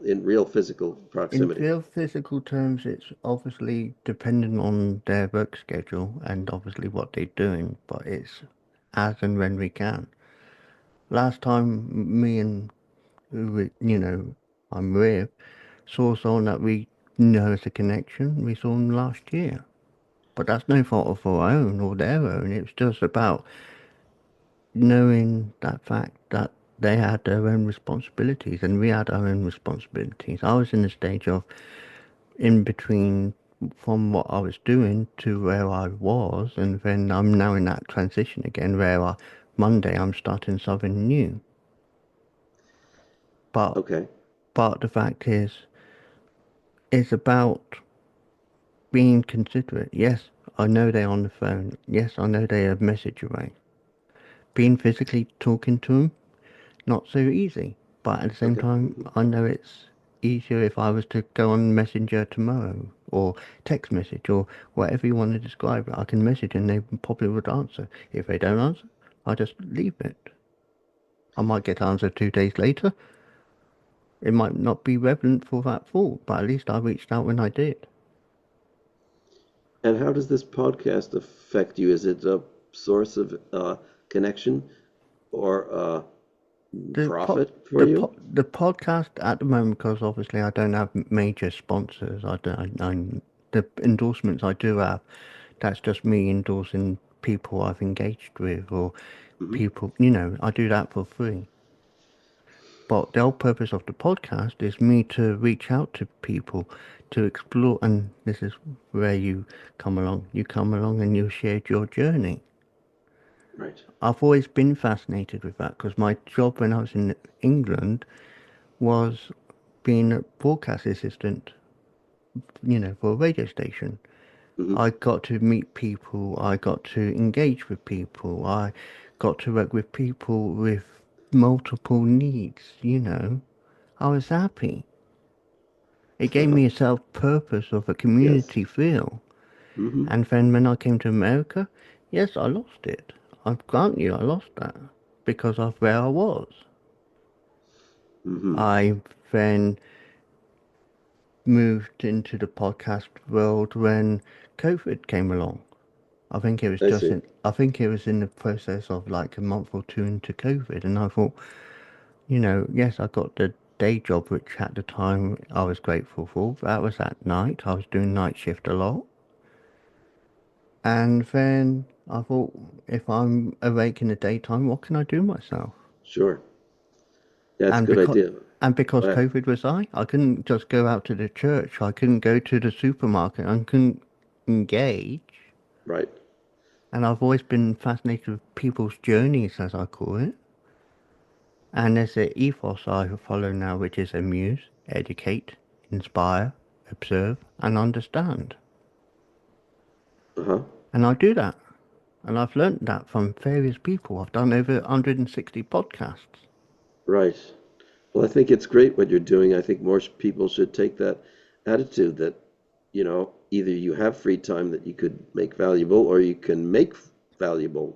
In real physical in proximity. real physical terms, it's obviously dependent on their work schedule and obviously what they're doing, but it's as and when we can. Last time me and I'm with, saw someone that we know as a connection. We saw them last year. But that's no fault of our own or their own. It's just about knowing that fact that they had their own responsibilities and we had our own responsibilities. I was in a stage of in between from what I was doing to where I was, and then I'm now in that transition again where Monday I'm starting something new. But Okay. the fact is, it's about being considerate. Yes, I know they're on the phone. Yes, I know they're a message away. Being physically talking to them, not so easy. But at the same Okay. time, I know it's easier if I was to go on Messenger tomorrow or text message or whatever you want to describe it. I can message and they probably would answer. If they don't answer, I just leave it. I might get answered 2 days later. It might not be relevant for that thought, but at least I reached out when I did. And how does this podcast affect you? Is it a source of connection or The po- profit for you? the podcast at the moment, because obviously I don't have major sponsors. The endorsements I do have, that's just me endorsing people I've engaged with or Hmm. people. I do that for free. But the whole purpose of the podcast is me to reach out to people to explore, and this is where you come along. You come along and you shared your journey. Right. I've always been fascinated with that because my job when I was in England was being a broadcast assistant, for a radio station. Hmm. I got to meet people, I got to engage with people, I got to work with people with multiple needs. I was happy. It gave me a self purpose of a Yes. community feel. Hmm. And then when I came to America, yes, I lost it. I grant you, I lost that because of where I was. Hmm. I then moved into the podcast world when COVID came along. I see. I think it was in the process of like a month or two into COVID, and I thought, yes, I got the day job, which at the time I was grateful for. That was at night. I was doing night shift a lot, and then I thought, if I'm awake in the daytime, what can I do myself? Sure. That's a And good because idea. Go ahead. COVID was I couldn't just go out to the church. I couldn't go to the supermarket. I couldn't engage. Right. And I've always been fascinated with people's journeys, as I call it. And there's an ethos I follow now, which is amuse, educate, inspire, observe, and understand. Uh-huh. And I do that. And I've learnt that from various people. I've done over 160 podcasts. Right. Well, I think it's great what you're doing. I think more people should take that attitude that, either you have free time that you could make valuable, or you can make valuable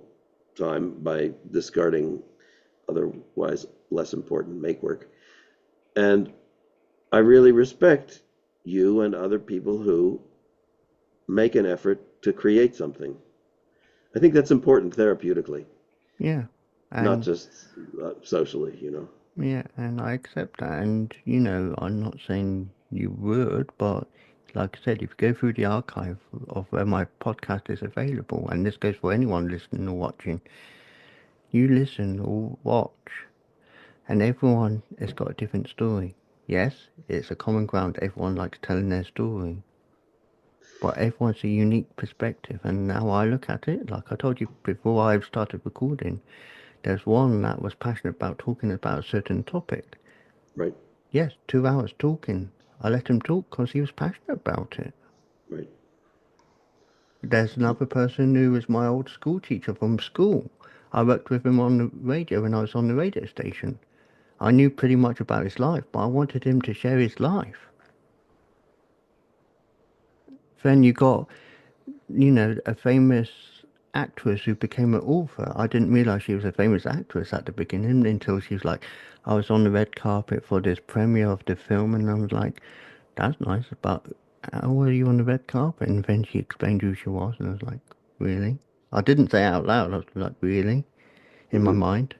time by discarding otherwise less important make work. And I really respect you and other people who make an effort to create something. I think that's important therapeutically, Yeah. not And just socially. yeah, and I accept that. And, I'm not saying you would, but like I said, if you go through the archive of where my podcast is available, and this goes for anyone listening or watching, you listen or watch, and everyone has got a different story. Yes, it's a common ground. Everyone likes telling their story, but everyone's a unique perspective. And now I look at it, like I told you before I started recording, there's one that was passionate about talking about a certain topic. Right, Yes, 2 hours talking. I let him talk because he was passionate about it. right. There's another person who was my old school teacher from school. I worked with him on the radio when I was on the radio station. I knew pretty much about his life, but I wanted him to share his life. Then you got, a famous actress who became an author. I didn't realise she was a famous actress at the beginning until she was like, I was on the red carpet for this premiere of the film, and I was like, that's nice, but how were you on the red carpet? And then she explained who she was, and I was like, really? I didn't say it out loud, I was like, really? In my Hmm. mind.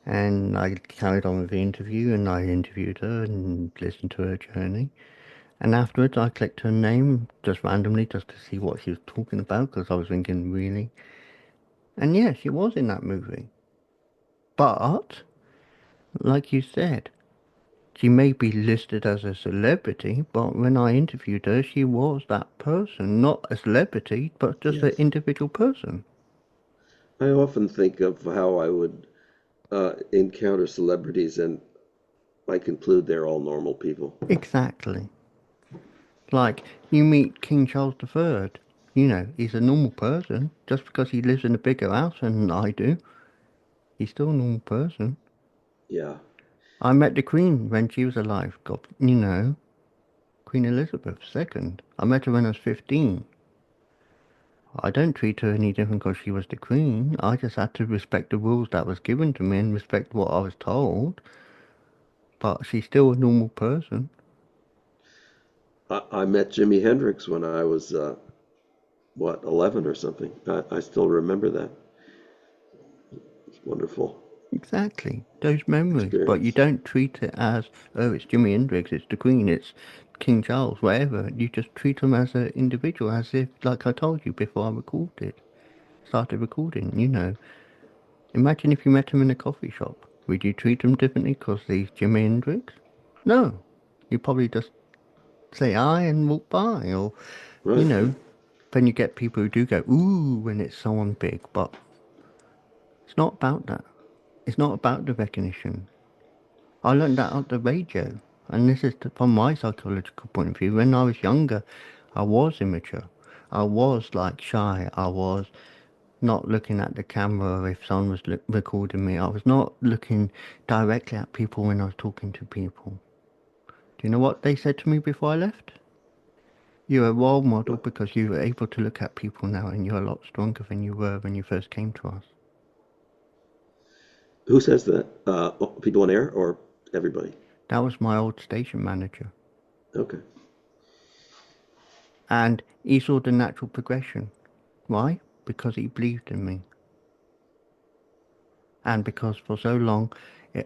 And I carried on with the interview, and I interviewed her and listened to her journey. And afterwards, I clicked her name just randomly just to see what she was talking about because I was thinking, really? And yeah, she was in that movie. But, like you said, she may be listed as a celebrity, but when I interviewed her, she was that person, not a celebrity, but just an Yes. individual person. I often think of how I would encounter celebrities, and I conclude they're all normal people. Exactly. Like, you meet King Charles III, he's a normal person. Just because he lives in a bigger house than I do, he's still a normal person. Yeah. I met the Queen when she was alive, Queen Elizabeth II. I met her when I was 15. I don't treat her any different because she was the Queen. I just had to respect the rules that was given to me and respect what I was told. But she's still a normal person. I met Jimi Hendrix when I was, 11 or something. I still remember that. It's wonderful Exactly. Those memories. But you experience. don't treat it as, oh, it's Jimi Hendrix, it's the Queen, it's King Charles, whatever. You just treat them as an individual, as if, like I told you before I started recording. Imagine if you met him in a coffee shop. Would you treat him differently because he's Jimi Hendrix? No. You probably just say hi and walk by, or, you Right. know, then you get people who do go, ooh, when it's someone big, but it's not about that. It's not about the recognition. I learned that on the radio, and this is from my psychological point of view. When I was younger, I was immature. I was like shy. I was not looking at the camera if someone was recording me. I was not looking directly at people when I was talking to people. Do you know what they said to me before I left? You're a role model What? because you were able to look at people now and you're a lot stronger than you were when you first came to us. Who says that? People on air or everybody? That was my old station manager. Okay. And he saw the natural progression. Why? Because he believed in me. And because for so long,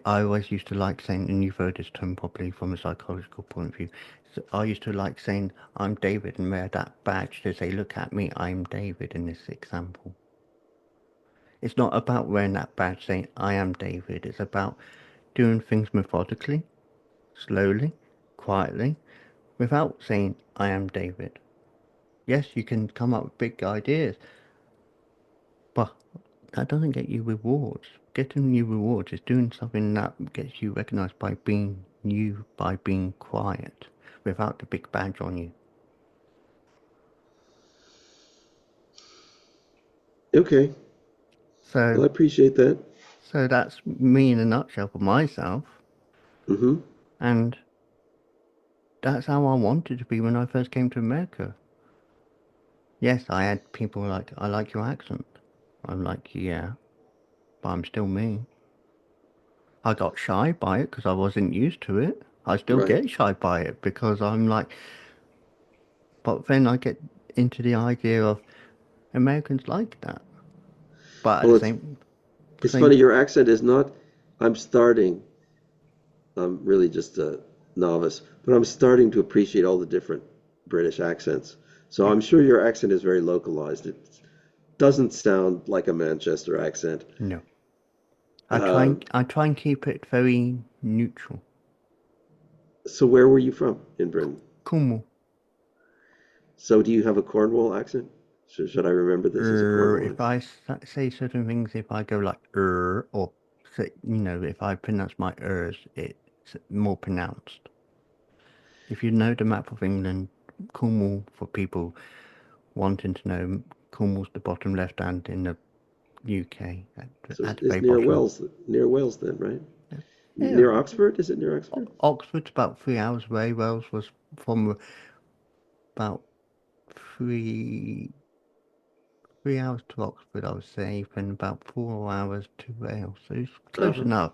I always used to like saying, and you've heard this term probably from a psychological point of view, so I used to like saying, I'm David, and wear that badge to say, look at me, I'm David in this example. It's not about wearing that badge saying, I am David. It's about doing things methodically, slowly, quietly, without saying, I am David. Yes, you can come up with big ideas, but that doesn't get you rewards. getting new rewards. It's doing something that gets you recognized by being you, by being quiet, without the big badge on you. Okay. So, Well, I appreciate that. so that's me in a nutshell for myself, Mm-hmm. and that's how I wanted to be when I first came to America. Yes, I had people like, I like your accent. I'm like, yeah, but I'm still me. I got shy by it because I wasn't used to it. I still Right. get shy by it because I'm like, but then I get into the idea of Americans like that. But at Well, the it's same, it's same, funny. Your accent is not. I'm starting. I'm really just a novice, but I'm starting to appreciate all the different British accents. So I'm sure your accent is very localized. It doesn't sound like a Manchester accent. no. Um, I try and keep it very neutral. so where were you from in Britain? Cornwall. So do you have a Cornwall accent? Should I remember this as a Cornwall If accent? I say certain things, if I go like or say, if I pronounce my ers, it's more pronounced. If you know the map of England, Cornwall, for people wanting to know, Cornwall's the bottom left hand in the UK, So at the it's very bottom. Near Wales then, right? Yeah, Near Oxford? Is it near Oxford? Oxford's about 3 hours away. Wales was from about three 3 hours to Oxford, I would say, and about 4 hours to Wales. So it's close Uh-huh. enough.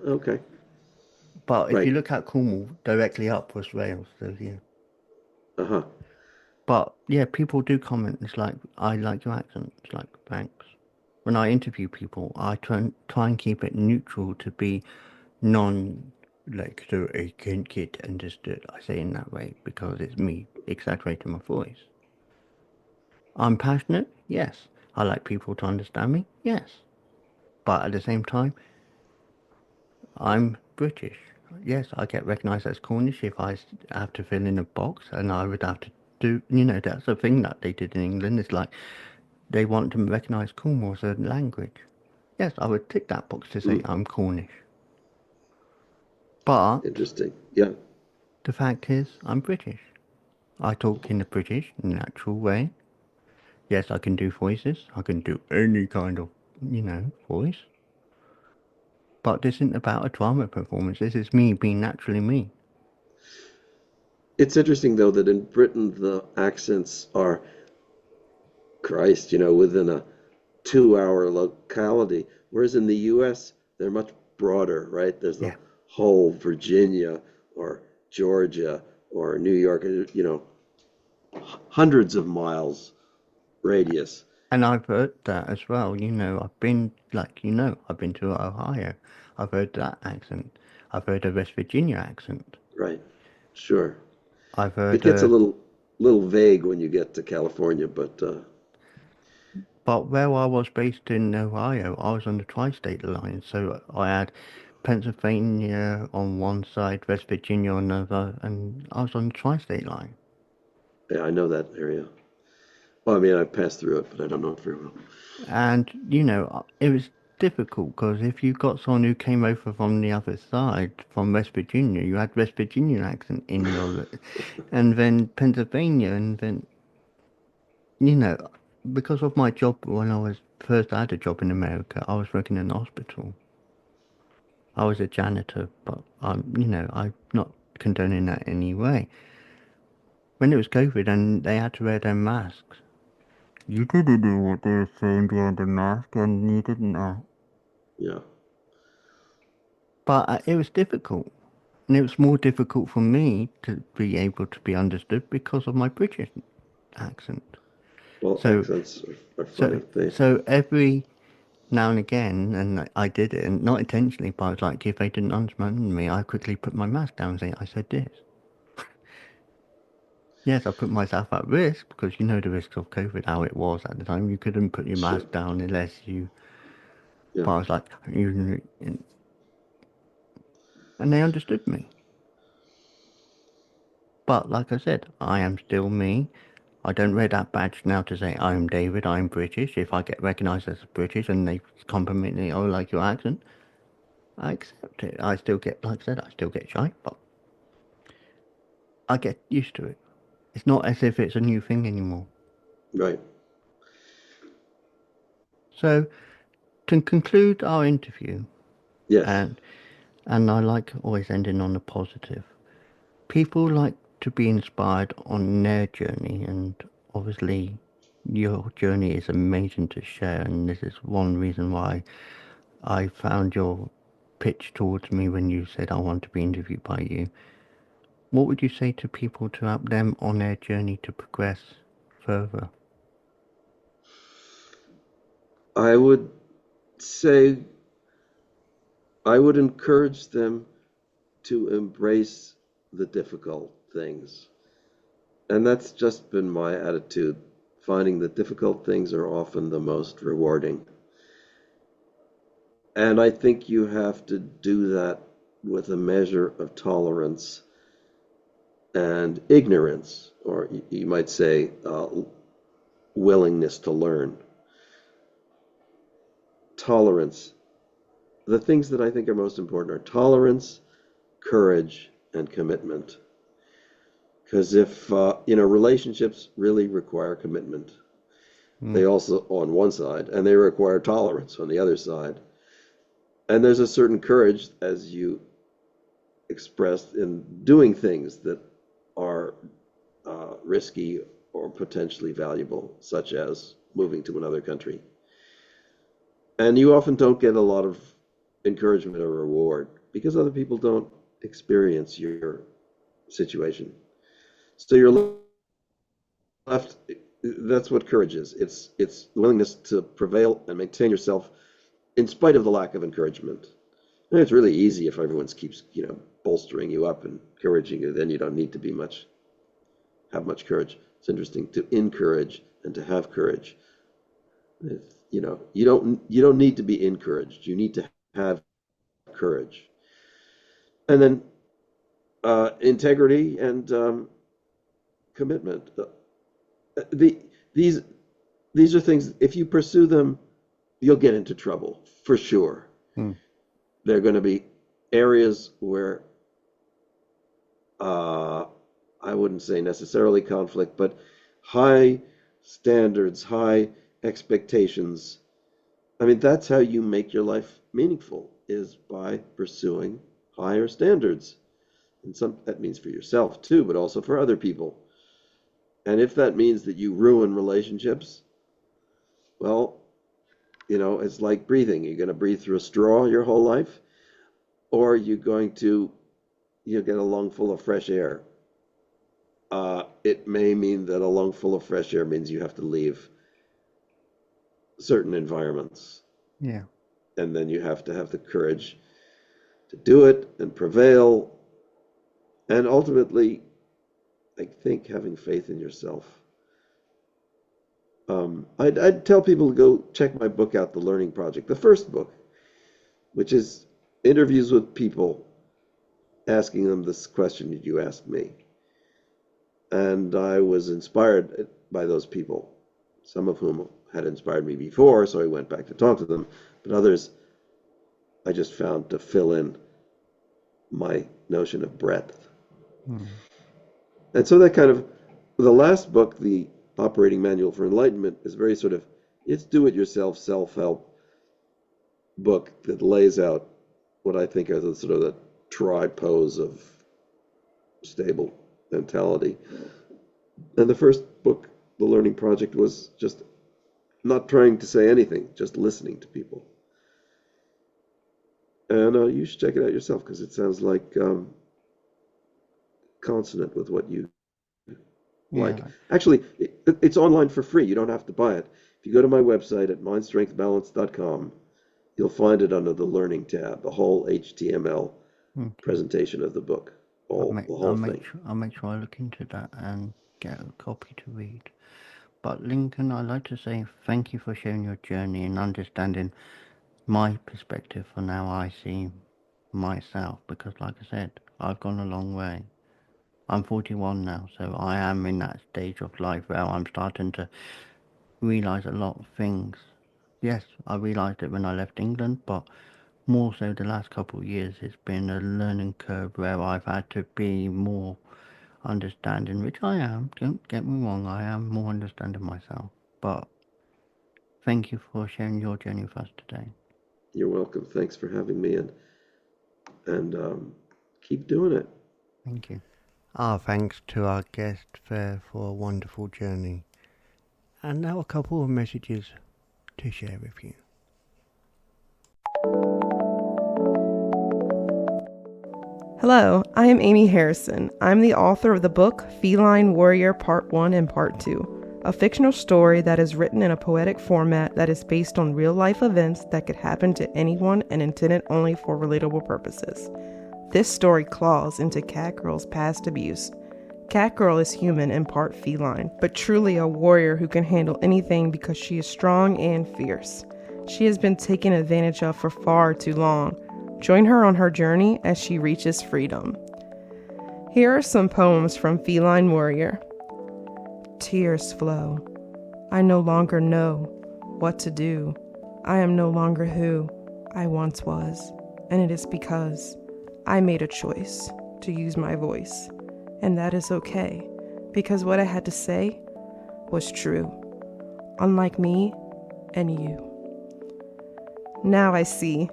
Okay. But if Right. you look at Cornwall, directly up was Wales. So yeah. Uh-huh. But yeah, people do comment. It's like, I like your accent. It's like, thanks. When I interview people, I try and keep it neutral to be non, like, so I can get understood. I say in that way because it's me exaggerating my voice. I'm passionate, yes. I like people to understand me, yes. But at the same time, I'm British. Yes, I get recognised as Cornish if have to fill in a box, and I would have to do, that's the thing that they did in England. It's like they want to recognise Cornwall as a language. Yes, I would tick that box to say Mm, I'm Cornish. But interesting. Yeah. the fact is, I'm British. I talk in a British, natural way. Yes, I can do voices. I can do any kind of, voice. But this isn't about a drama performance. This is me being naturally me. It's interesting though that in Britain the accents are Christ, within a 2 hour locality, whereas in the US they're much broader, right? There's the Yeah. whole Virginia or Georgia or New York, hundreds of miles radius. And I've heard that as well. I've been, like, I've been to Ohio. I've heard that accent. I've heard a West Virginia accent. Right. Sure. I've It heard gets a a, little vague when you get to California, but but where I was based in Ohio, I was on the tri-state line. So I had Pennsylvania on one side, West Virginia on another, and I was on the tri-state line. yeah, I know that area. Well, I mean, I passed through it, but I don't know it very well. And, it was difficult because if you got someone who came over from the other side, from West Virginia, you had West Virginia accent in your, and then Pennsylvania, and then, you know, because of my job when I had a job in America, I was working in a hospital. I was a janitor, but I'm not condoning that in any way. When it was COVID and they had to wear their masks, you didn't know what they were saying behind the mask, and you didn't know. Yeah. But it was difficult. And it was more difficult for me to be able to be understood because of my British accent. Well, So, accents are so, funny. They, so every now and again, and I did it, and not intentionally, but I was like, if they didn't understand me, I quickly put my mask down and say, I said this. Yes, I put myself at risk because you know the risks of COVID, how it was at the time. You couldn't put your sure. mask down unless you. Yeah. But I was like, and they understood me. But like I said, I am still me. I don't wear that badge now to say I'm David, I'm British. If I get recognised as British and they compliment me, oh, like your accent, I accept it. I still get, like I said, I still get shy, but I get used to it. It's not as if it's a new thing anymore. Right. So, to conclude our interview, Yes. and and I like always ending on a positive. People like to be inspired on their journey, and obviously, your journey is amazing to share. And this is one reason why I found your pitch towards me when you said I want to be interviewed by you. What would you say to people to help them on their journey to progress further? I would say I would encourage them to embrace the difficult things. And that's just been my attitude, finding that difficult things are often the most rewarding. And I think you have to do that with a measure of tolerance and ignorance, or you might say willingness to learn. Tolerance. The things that I think are most important are tolerance, courage, and commitment. Because if, relationships really require commitment. Mm. They also, on one side, and they require tolerance on the other side. And there's a certain courage, as you expressed, in doing things that are risky or potentially valuable, such as moving to another country. And you often don't get a lot of encouragement or reward because other people don't experience your situation. So you're left, that's what courage is. It's willingness to prevail and maintain yourself in spite of the lack of encouragement. And it's really easy if everyone keeps, bolstering you up and encouraging you, then you don't need to have much courage. It's interesting to encourage and to have courage. You don't need to be encouraged. You need to have courage. And then integrity and commitment. The these these are things. If you pursue them, you'll get into trouble for sure. Mm. There are going to be areas where uh, I wouldn't say necessarily conflict, but high standards, high expectations. I mean, that's how you make your life meaningful, is by pursuing higher standards. And that means for yourself too, but also for other people. And if that means that you ruin relationships, well, it's like breathing. You're going to breathe through a straw your whole life, or you're going to get a lungful of fresh air. It may mean that a lungful of fresh air means you have to leave certain environments, Yeah. and then you have to have the courage to do it and prevail. And ultimately, I think having faith in yourself. I'd tell people to go check my book out, The Learning Project, the first book, which is interviews with people, asking them this question that you asked me. And I was inspired by those people, some of whom had inspired me before, so I went back to talk to them, but others I just found to fill in my notion of breadth. Mm. And so that kind of, the last book, The Operating Manual for Enlightenment, is very sort of, it's do-it-yourself self-help book that lays out what I think are the sort of the tripos of stable mentality. And the first book, The Learning Project, was just not trying to say anything, just listening to people. And you should check it out yourself because it sounds like consonant with what you like. Yeah. Actually, it's online for free. You don't have to buy it. If you go to my website at mindstrengthbalance.com, you'll find it under the Learning tab, the whole HTML Okay. presentation of the book, the whole thing. I'll make sure I look into that and get a copy to read. But Lincoln, I'd like to say thank you for sharing your journey and understanding my perspective on how I see myself. Because, like I said, I've gone a long way. I'm 41 now, so I am in that stage of life where I'm starting to realise a lot of things. Yes, I realised it when I left England, but more so the last couple of years, it's been a learning curve where I've had to be more understanding, which I am. Don't get me wrong, I am more understanding myself. But thank you for sharing your journey with us today. You're welcome. Thanks for having me, and keep doing it. Thank you. Our thanks to our guest there for a wonderful journey. And now a couple of messages to share with you. Hello, I am Ammie Harrison. I'm the author of the book Feline Warrior Part 1 and Part 2, a fictional story that is written in a poetic format that is based on real-life events that could happen to anyone and intended only for relatable purposes. This story claws into Catgirl's past abuse. Catgirl is human and part feline, but truly a warrior who can handle anything because she is strong and fierce. She has been taken advantage of for far too long. Join her on her journey as she reaches freedom. Here are some poems from Feline Warrior. Tears flow. I no longer know what to do. I am no longer who I once was, and it is because I made a choice to use my voice, and that is okay, because what I had to say was true, unlike me and you. Now I see.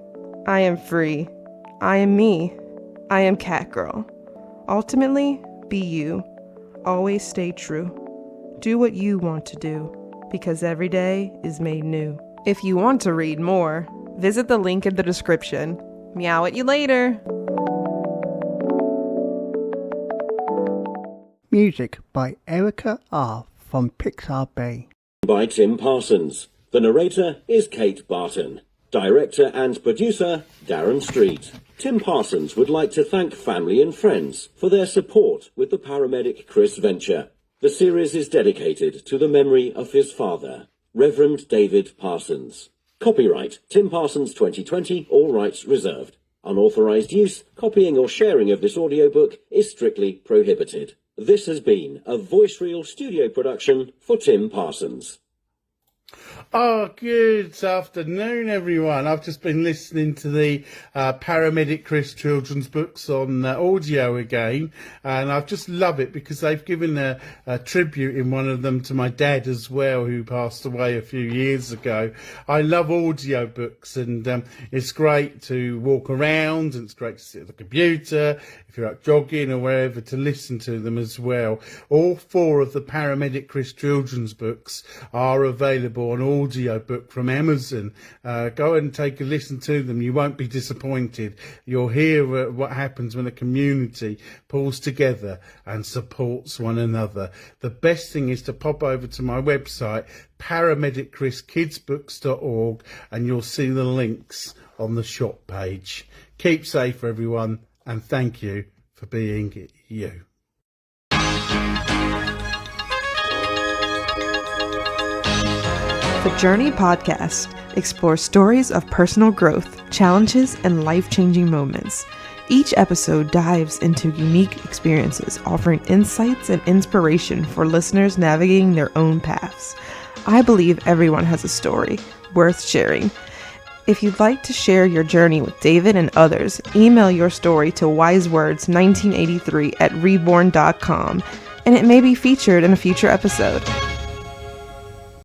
I am free. I am me. I am Catgirl. Ultimately, be you. Always stay true. Do what you want to do, because every day is made new. If you want to read more, visit the link in the description. Meow at you later. Music by Erica R. from Pixar Bay. By Tim Parsons. The narrator is Kate Barton. Director and producer, Darren Street. Tim Parsons would like to thank family and friends for their support with the paramedic Chris venture. The series is dedicated to the memory of his father, Reverend David Parsons. Copyright Tim Parsons 2020, all rights reserved. Unauthorized use, copying or sharing of this audiobook is strictly prohibited. This has been a Voice Reel studio production for Tim Parsons. Oh, good afternoon, everyone. I've just been listening to the Paramedic Chris children's books on audio again, and I just love it because they've given a tribute in one of them to my dad as well, who passed away a few years ago. I love audio books, and it's great to walk around, and it's great to sit at the computer, if you're out jogging or wherever, to listen to them as well. All 4 of the Paramedic Chris children's books are available on audio book from Amazon. Go and take a listen to them. You won't be disappointed. You'll hear what happens when a community pulls together and supports one another. The best thing is to pop over to my website, paramedicchriskidsbooks.org, and you'll see the links on the shop page. Keep safe, everyone, and thank you for being you. The Journey podcast explores stories of personal growth, challenges, and life-changing moments. Each episode dives into unique experiences, offering insights and inspiration for listeners navigating their own paths. I believe everyone has a story worth sharing. If you'd like to share your journey with David and others, email your story to wisewords1983@reborn.com, and it may be featured in a future episode.